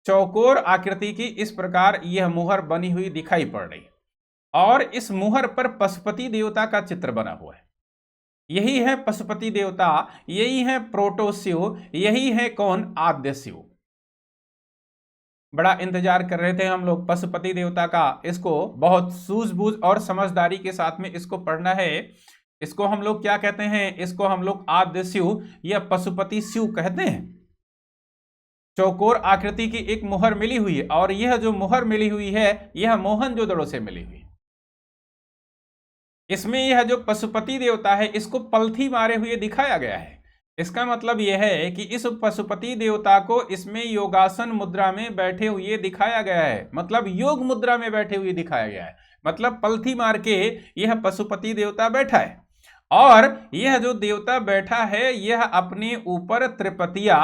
चौकोर आकृति की। इस प्रकार यह मुहर बनी हुई दिखाई पड़ रही है और इस मुहर पर पशुपति देवता का चित्र बना हुआ है। यही है पशुपति देवता, यही है प्रोटो शिव, यही है कौन? आद्य शिव। बड़ा इंतजार कर रहे थे हम लोग पशुपति देवता का। इसको बहुत सूझबूझ और समझदारी के साथ में इसको पढ़ना है। इसको हम लोग क्या कहते हैं? इसको हम लोग आद्य शिव या पशुपति शिव कहते हैं। चौकोर आकृति की एक मुहर मिली हुई है और यह जो मुहर मिली हुई है यह मोहनजोदड़ो से मिली हुई। इसमें यह जो पशुपति देवता है इसको पलथी मारे हुए दिखाया गया है। इसका मतलब यह है कि इस पशुपति देवता को इसमें योगासन मुद्रा में बैठे हुए दिखाया गया है, मतलब योग मुद्रा में बैठे हुए दिखाया गया है। मतलब पलथी मार के यह पशुपति देवता बैठा है और यह जो देवता बैठा है यह अपने ऊपर त्रिपतिया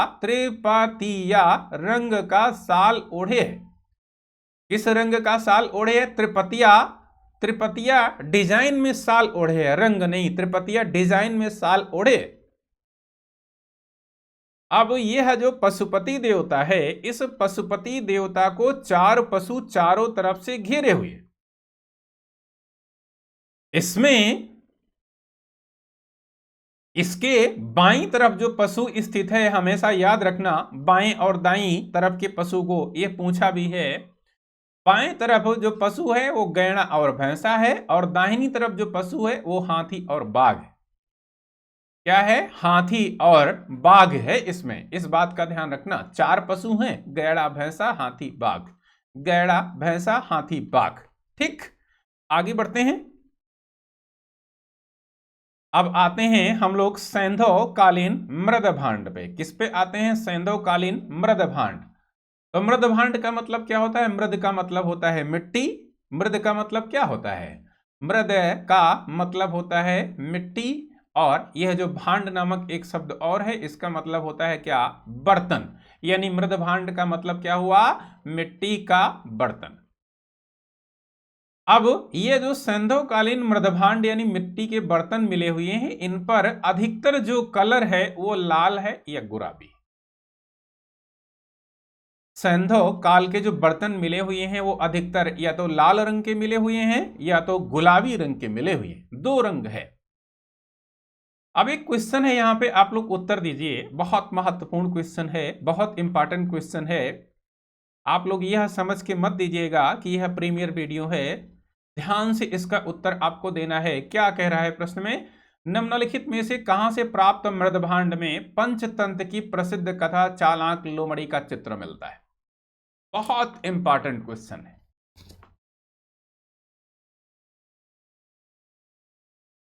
रंग का साल ओढ़े है। किस रंग का साल ओढ़े है? त्रिपतिया डिजाइन में साल ओढ़े है, रंग नहीं, त्रिपतिया डिजाइन में साल ओढ़े। अब यह जो पशुपति देवता है इस पशुपति देवता को चार पशु चारों तरफ से घेरे हुए। इसमें इसके बाईं तरफ जो पशु स्थित है, हमेशा याद रखना बाएं और दाईं तरफ के पशु को, यह पूछा भी है। बाएं तरफ जो पशु है वो गैड़ा और भैंसा है और दाहिनी तरफ जो पशु है वो हाथी और बाघ है। क्या है? हाथी और बाघ है। इसमें इस बात का ध्यान रखना, चार पशु हैं, गैड़ा भैंसा हाथी बाघ, गैड़ा भैंसा हाथी बाघ। ठीक, आगे बढ़ते हैं। अब आते हैं हम लोग सैंधव कालीन मृदभांड पे। किस पे आते हैं? सैंधव कालीन मृदभांड। तो मृदभांड का मतलब क्या होता है? मृद का मतलब होता है मिट्टी। मृद का मतलब क्या होता है? मृद का मतलब होता है मिट्टी और यह जो भांड नामक एक शब्द और है इसका मतलब होता है क्या? बर्तन। यानी मृदभांड का मतलब क्या हुआ? मिट्टी का बर्तन। अब ये जो सैंधव कालीन मृदभांड यानी मिट्टी के बर्तन मिले हुए हैं इन पर अधिकतर जो कलर है वो लाल है या गुलाबी। सैंधव काल के जो बर्तन मिले हुए हैं वो अधिकतर या तो लाल रंग के मिले हुए हैं या तो गुलाबी रंग के मिले हुए हैं, दो रंग है। अब एक क्वेश्चन है यहां पे, आप लोग उत्तर दीजिए, बहुत महत्वपूर्ण क्वेश्चन है, बहुत इंपॉर्टेंट क्वेश्चन है। आप लोग यह समझ के मत दीजिएगा कि यह प्रीमियर वीडियो है, ध्यान से इसका उत्तर आपको देना है। क्या कह रहा है प्रश्न में, निम्नलिखित में से कहां से प्राप्त मृदभांड में पंचतंत्र की प्रसिद्ध कथा चालाक लोमड़ी का चित्र मिलता है? बहुत इंपॉर्टेंट क्वेश्चन है,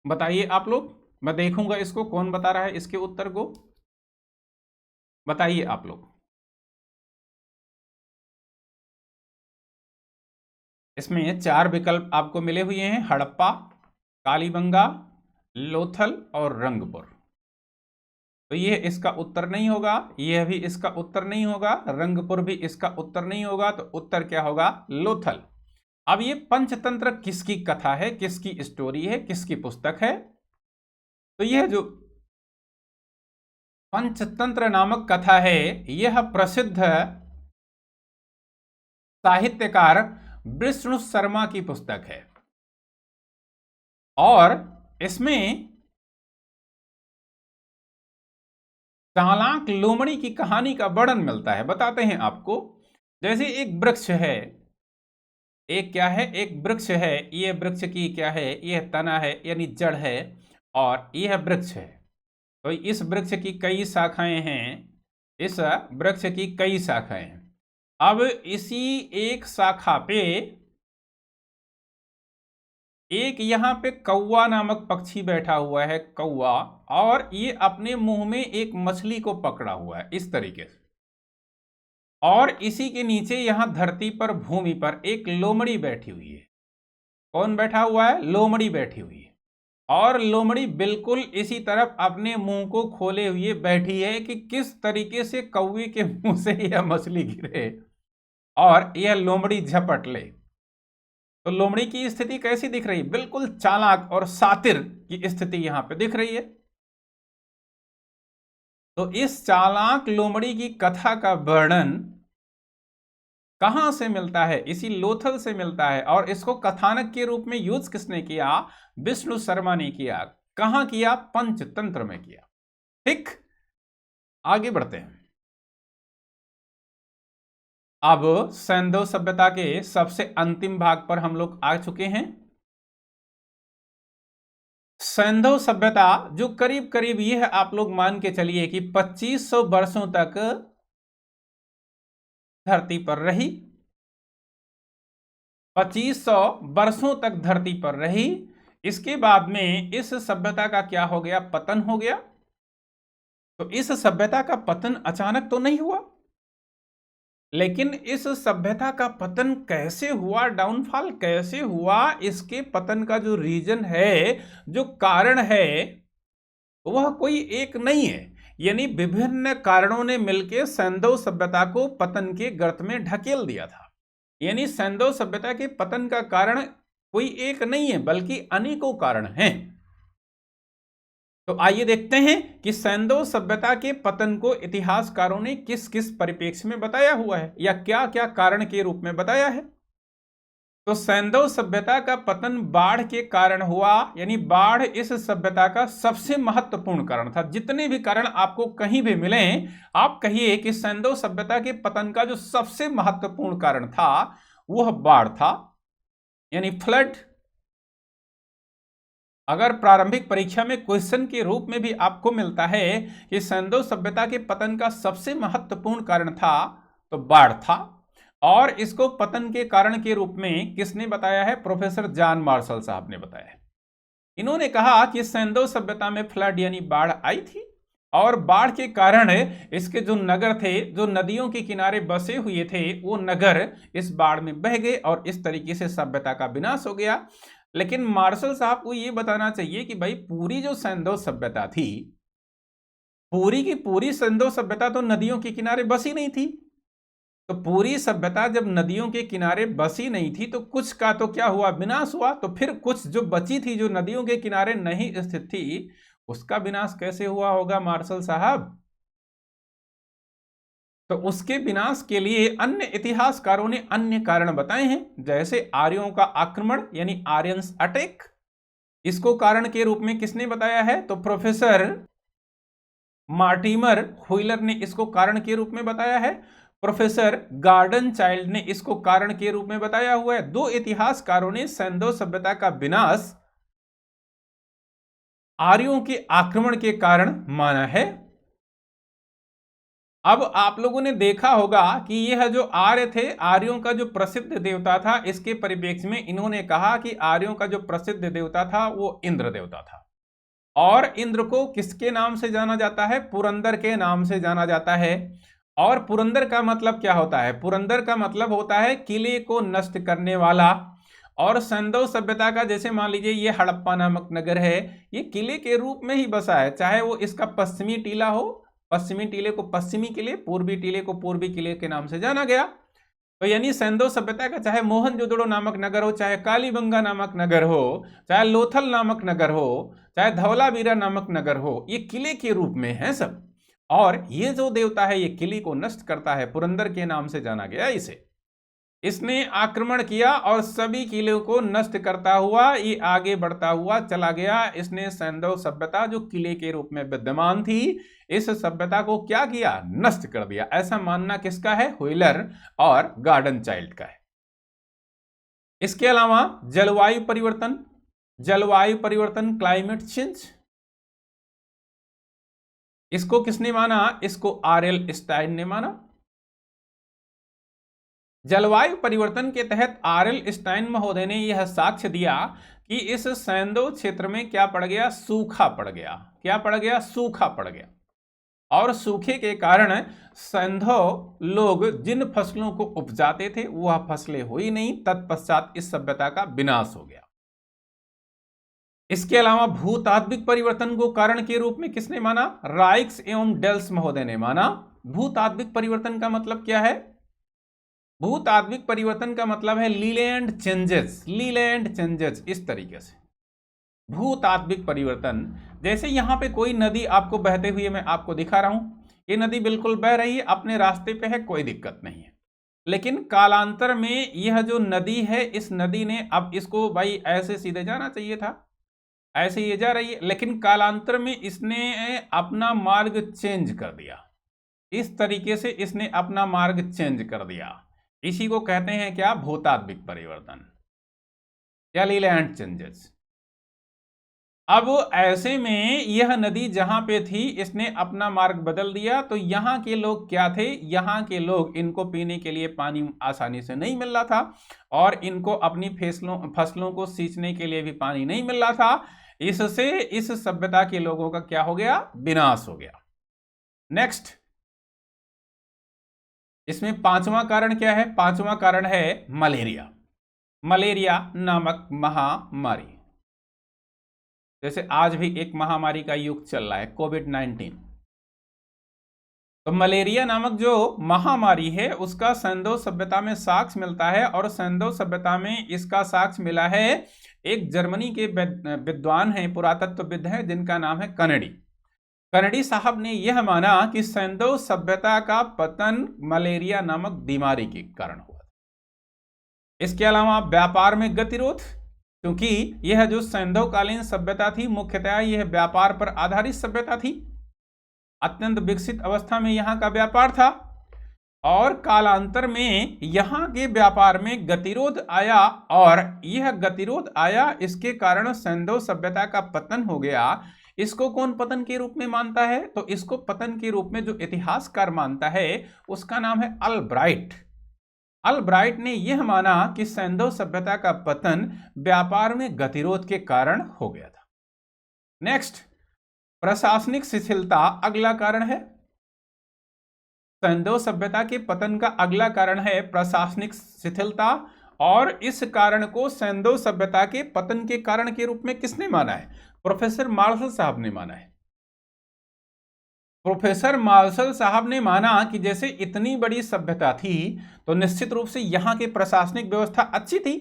बताइए आप लोग। मैं देखूंगा इसको कौन बता रहा है, इसके उत्तर को बताइए आप लोग। इसमें चार विकल्प आपको मिले हुए हैं, हड़प्पा, कालीबंगा, लोथल और रंगपुर। तो यह इसका उत्तर नहीं होगा, यह भी इसका उत्तर नहीं होगा, रंगपुर भी इसका उत्तर नहीं होगा। तो उत्तर क्या होगा? लोथल। अब ये पंचतंत्र किसकी कथा है, किसकी स्टोरी है, किसकी पुस्तक है? तो यह जो पंचतंत्र नामक कथा है यह प्रसिद्ध साहित्यकार विष्णु शर्मा की पुस्तक है और इसमें चालाक लोमड़ी की कहानी का वर्णन मिलता है। बताते हैं आपको, जैसे एक वृक्ष है, एक क्या है, एक वृक्ष है, यह वृक्ष की क्या है, यह तना है यानी जड़ है और यह वृक्ष है। तो इस वृक्ष की कई शाखाएं हैं, इस वृक्ष की कई शाखाएं हैं। अब इसी एक शाखा पे एक यहां पे कौवा नामक पक्षी बैठा हुआ है, कौवा, और ये अपने मुंह में एक मछली को पकड़ा हुआ है इस तरीके से। और इसी के नीचे यहां धरती पर, भूमि पर एक लोमड़ी बैठी हुई है। कौन बैठा हुआ है? लोमड़ी बैठी हुई है। और लोमड़ी बिल्कुल इसी तरफ अपने मुंह को खोले हुए बैठी है कि किस तरीके से कौवे के मुंह से यह मछली गिरे और यह लोमड़ी झपट ले। तो लोमड़ी की स्थिति कैसी दिख रही है? बिल्कुल चालाक और सातिर की स्थिति यहां पे दिख रही है। तो इस चालाक लोमड़ी की कथा का वर्णन कहां से मिलता है? इसी लोथल से मिलता है। और इसको कथानक के रूप में यूज किसने किया? विष्णु शर्मा ने किया। कहां किया? पंचतंत्र में किया। ठीक, आगे बढ़ते हैं। अब सैंधव सभ्यता के सबसे अंतिम भाग पर हम लोग आ चुके हैं। सैंधव सभ्यता जो करीब करीब यह आप लोग मान के चलिए कि 2500 वर्षों तक धरती पर रही, 2500 वर्षों तक धरती पर रही। इसके बाद में इस सभ्यता का क्या हो गया? पतन हो गया। तो इस सभ्यता का पतन अचानक तो नहीं हुआ, लेकिन इस सभ्यता का पतन कैसे हुआ, डाउनफॉल कैसे हुआ, इसके पतन का जो रीजन है, जो कारण है, वह कोई एक नहीं है। यानी विभिन्न कारणों ने मिलकर सैंधव सभ्यता को पतन के गर्त में ढकेल दिया था। यानी सैंधव सभ्यता के पतन का कारण कोई एक नहीं है, बल्कि अनेकों कारण हैं। तो आइए देखते हैं कि सैंधव सभ्यता के पतन को इतिहासकारों ने किस किस परिप्रेक्ष्य में बताया हुआ है या क्या क्या कारण के रूप में बताया है। तो सैंधव सभ्यता का पतन बाढ़ के कारण हुआ, यानी बाढ़ इस सभ्यता का सबसे महत्वपूर्ण कारण था। जितने भी कारण आपको कहीं भी मिले, आप कहिए कि सैंधव सभ्यता के पतन का जो सबसे महत्वपूर्ण कारण था वह बाढ़ था, यानी फ्लड। अगर प्रारंभिक परीक्षा में क्वेश्चन के रूप में भी आपको मिलता है कि सैंधव सभ्यता के पतन का सबसे महत्वपूर्ण कारण था, तो बाढ़ था। और इसको पतन के कारण के रूप में किसने बताया है? प्रोफेसर जॉन मार्शल साहब ने बताया है। इन्होंने कहा कि सैंधव सभ्यता में फ्लड यानी बाढ़ आई थी और बाढ़ के कारण इसके जो नगर थे, जो नदियों के किनारे बसे हुए थे, वो नगर इस बाढ़ में बह गए और इस तरीके से सभ्यता का विनाश हो गया। लेकिन मार्शल साहब को यह बताना चाहिए कि भाई पूरी जो सैंधव सभ्यता थी, पूरी की पूरी सैंधव सभ्यता तो नदियों के किनारे बसी नहीं थी। तो पूरी सभ्यता जब नदियों के किनारे बसी नहीं थी तो कुछ का तो क्या हुआ? विनाश हुआ। तो फिर कुछ जो बची थी, जो नदियों के किनारे नहीं स्थित थी, उसका विनाश कैसे हुआ होगा मार्शल साहब? तो उसके विनाश के लिए अन्य इतिहासकारों ने अन्य कारण बताए हैं, जैसे आर्यों का आक्रमण यानी आर्यंस अटैक। इसको कारण के रूप में किसने बताया है? तो प्रोफेसर मार्टिमर हुइलर ने इसको कारण के रूप में बताया है। प्रोफेसर गार्डन चाइल्ड ने इसको कारण के रूप में बताया हुआ है। दो इतिहासकारों ने सैंधव सभ्यता का विनाश आर्यों के आक्रमण के कारण माना है। अब आप लोगों ने देखा होगा कि यह जो आर्य थे, आर्यों का जो प्रसिद्ध देवता था, इसके परिप्रेक्ष्य में इन्होंने कहा कि आर्यों का जो प्रसिद्ध देवता था वो इंद्र देवता था। और इंद्र को किसके नाम से जाना जाता है? पुरंदर के नाम से जाना जाता है। और पुरंदर का मतलब क्या होता है? पुरंदर का मतलब होता है किले को नष्ट करने वाला। और सैंधव सभ्यता का, जैसे मान लीजिए ये हड़प्पा नामक नगर है, ये किले के रूप में ही बसा है, चाहे वो इसका पश्चिमी टीला हो, पश्चिमी टीले को पश्चिमी किले, पूर्वी टीले को पूर्वी किले के नाम से जाना गया। तो यानी सैंधव सभ्यता का चाहे मोहनजोदड़ो नामक नगर हो, चाहे कालीबंगा नामक नगर हो, चाहे लोथल नामक नगर हो, चाहे धवलावीरा नामक नगर हो, ये किले के रूप में है सब। और ये जो देवता है ये किले को नष्ट करता है, पुरंदर के नाम से जाना गया इसे। इसने आक्रमण किया और सभी किलों को नष्ट करता हुआ ये आगे बढ़ता हुआ चला गया। इसने सैंधव सभ्यता जो किले के रूप में विद्यमान थी, इस सभ्यता को क्या किया? नष्ट कर दिया। ऐसा मानना किसका है? हुइलर और गार्डन चाइल्ड का है। इसके अलावा जलवायु परिवर्तन, जलवायु परिवर्तन क्लाइमेट चेंज, इसको किसने माना? इसको आरएल स्टाइन ने माना। जलवायु परिवर्तन के तहत आरएल स्टाइन महोदय ने यह साक्ष्य दिया कि इस सैंधव क्षेत्र में क्या पड़ गया? सूखा पड़ गया। क्या पड़ गया? सूखा पड़ गया। और सूखे के कारण सैंधव लोग जिन फसलों को उपजाते थे वह फसलें हुई नहीं। तत्पश्चात इस सभ्यता का विनाश हो गया। इसके अलावा भूतात्विक परिवर्तन को कारण के रूप में किसने माना? राइक्स एवं डेल्स महोदय ने माना। भूतात्विक परिवर्तन का मतलब क्या है? भूतात्विक परिवर्तन का मतलब है लीलैंड चेंजेस, लीलैंड चेंजेस। इस तरीके से भूतात्विक परिवर्तन, जैसे यहां पे कोई नदी आपको बहते हुए मैं आपको दिखा रहा हूं, ये नदी बिल्कुल बह रही है, अपने रास्ते पे है, कोई दिक्कत नहीं है। लेकिन कालांतर में यह जो नदी है, इस नदी ने अब इसको भाई ऐसे सीधे जाना चाहिए था, ऐसे ये जा रही है, लेकिन कालांतर में इसने अपना मार्ग चेंज कर दिया। इस तरीके से इसने अपना मार्ग चेंज कर दिया। इसी को कहते हैं क्या? भूतात्विक परिवर्तन या लीलैंड चेंजेस। अब ऐसे में यह नदी जहां पे थी, इसने अपना मार्ग बदल दिया। तो यहां के लोग क्या थे? यहां के लोग, इनको पीने के लिए पानी आसानी से नहीं मिल रहा था और इनको अपनी फसलों को सींचने के लिए भी पानी नहीं मिल रहा था। इससे इस सभ्यता के लोगों का क्या हो गया? विनाश हो गया। नेक्स्ट, इसमें पांचवा कारण क्या है? पांचवा कारण है मलेरिया। मलेरिया नामक महामारी, जैसे आज भी एक महामारी का युग चल रहा है, कोविड-19। तो मलेरिया नामक जो महामारी है उसका सैंधव सभ्यता में साक्ष्य मिलता है। और सैंधव सभ्यता में इसका साक्ष्य मिला है एक जर्मनी के विद्वान हैं, पुरातत्वविद हैं, जिनका नाम है कनेडी। कनेडी साहब ने यह माना कि सैंधव सभ्यता का पतन मलेरिया नामक बीमारी के कारण हुआ। इसके अलावा व्यापार में गतिरोध, क्योंकि यह जो सैंधवकालीन सभ्यता थी मुख्यतः यह व्यापार पर आधारित सभ्यता थी। अत्यंत विकसित अवस्था में यहां का व्यापार था और कालांतर में यहां के व्यापार में गतिरोध आया और यह गतिरोध आया, इसके कारण सैंधव सभ्यता का पतन हो गया। इसको कौन पतन के रूप में मानता है? तो इसको पतन के रूप में जो इतिहासकार मानता है उसका नाम है अल्ब्राइट। अल्ब्राइट ने यह माना कि सैंधव सभ्यता का पतन व्यापार में गतिरोध के कारण हो गया था। नेक्स्ट, प्रशासनिक शिथिलता अगला कारण है। सैंधव सभ्यता के पतन का अगला कारण है प्रशासनिक शिथिलता। और इस कारण को सैंधव सभ्यता के पतन के कारण के रूप में किसने माना है? प्रोफेसर मार्शल साहब ने माना है। प्रोफेसर मार्शल साहब ने माना कि जैसे इतनी बड़ी सभ्यता थी तो निश्चित रूप से यहां की प्रशासनिक व्यवस्था अच्छी थी।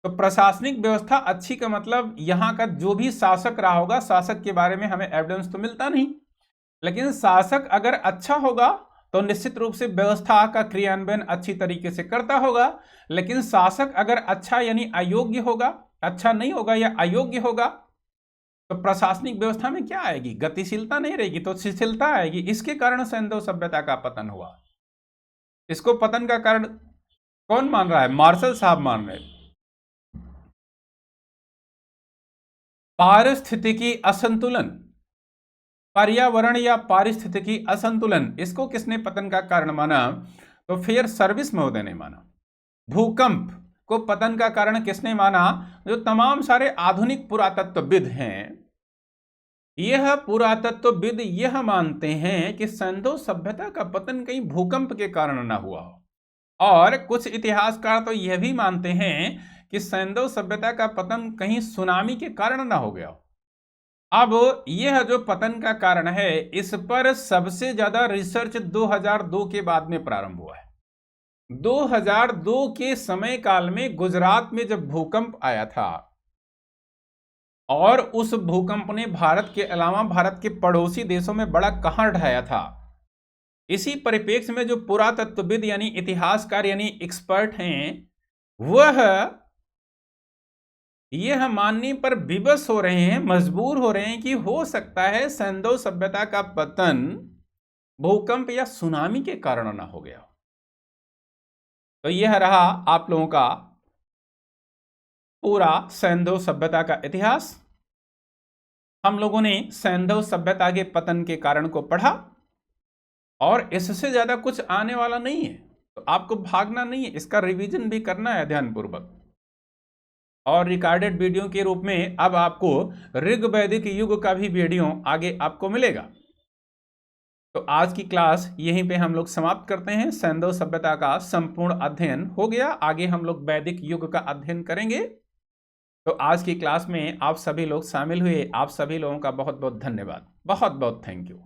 तो प्रशासनिक व्यवस्था अच्छी का मतलब यहां का जो भी शासक रहा होगा, शासक के बारे में हमें एविडेंस तो मिलता नहीं, लेकिन शासक अगर अच्छा होगा तो निश्चित रूप से व्यवस्था का क्रियान्वयन अच्छी तरीके से करता होगा। लेकिन शासक अगर अच्छा यानी अयोग्य होगा, अच्छा नहीं होगा या अयोग्य होगा, तो प्रशासनिक व्यवस्था में क्या आएगी? गतिशीलता नहीं रहेगी, तो शिथिलता आएगी। इसके कारण सैंधव सभ्यता का पतन हुआ। इसको पतन का कारण कौन मान रहा है? मार्शल साहब मान रहे। पारिस्थितिकी असंतुलन, पर्यावरण या पारिस्थितिकी असंतुलन, इसको किसने पतन का कारण माना? तो फेयर सर्विस महोदय ने माना। भूकंप को पतन का कारण किसने माना? जो तमाम सारे आधुनिक पुरातत्वविद हैं, यह पुरातत्वविद यह मानते हैं कि सैंधव सभ्यता का पतन कहीं भूकंप के कारण न हुआ हो। और कुछ इतिहासकार तो यह भी मानते हैं कि सैंधव सभ्यता का पतन कहीं सुनामी के कारण न हो गया हो। अब यह जो पतन का कारण है, इस पर सबसे ज्यादा रिसर्च 2002 के बाद में प्रारंभ हुआ है। 2002 के समय काल में गुजरात में जब भूकंप आया था और उस भूकंप ने भारत के अलावा भारत के पड़ोसी देशों में बड़ा कहर ढाया था। इसी परिप्रेक्ष्य में जो पुरातत्वविद यानी इतिहासकार यानी एक्सपर्ट हैं, वह यह मानने पर विवश हो रहे हैं, मजबूर हो रहे हैं कि हो सकता है सैंधव सभ्यता का पतन भूकंप या सुनामी के कारण ना हो गया। तो यह रहा आप लोगों का पूरा सैंधव सभ्यता का इतिहास। हम लोगों ने सैंधव सभ्यता के पतन के कारण को पढ़ा और इससे ज्यादा कुछ आने वाला नहीं है, तो आपको भागना नहीं है, इसका रिवीजन भी करना है ध्यानपूर्वक। और रिकॉर्डेड वीडियो के रूप में अब आपको ऋग वैदिक युग का भी वीडियो आगे आपको मिलेगा। तो आज की क्लास यहीं पे हम लोग समाप्त करते हैं। सैंधव सभ्यता का संपूर्ण अध्ययन हो गया, आगे हम लोग वैदिक युग का अध्ययन करेंगे। तो आज की क्लास में आप सभी लोग शामिल हुए, आप सभी लोगों का बहुत बहुत धन्यवाद, बहुत बहुत थैंक यू।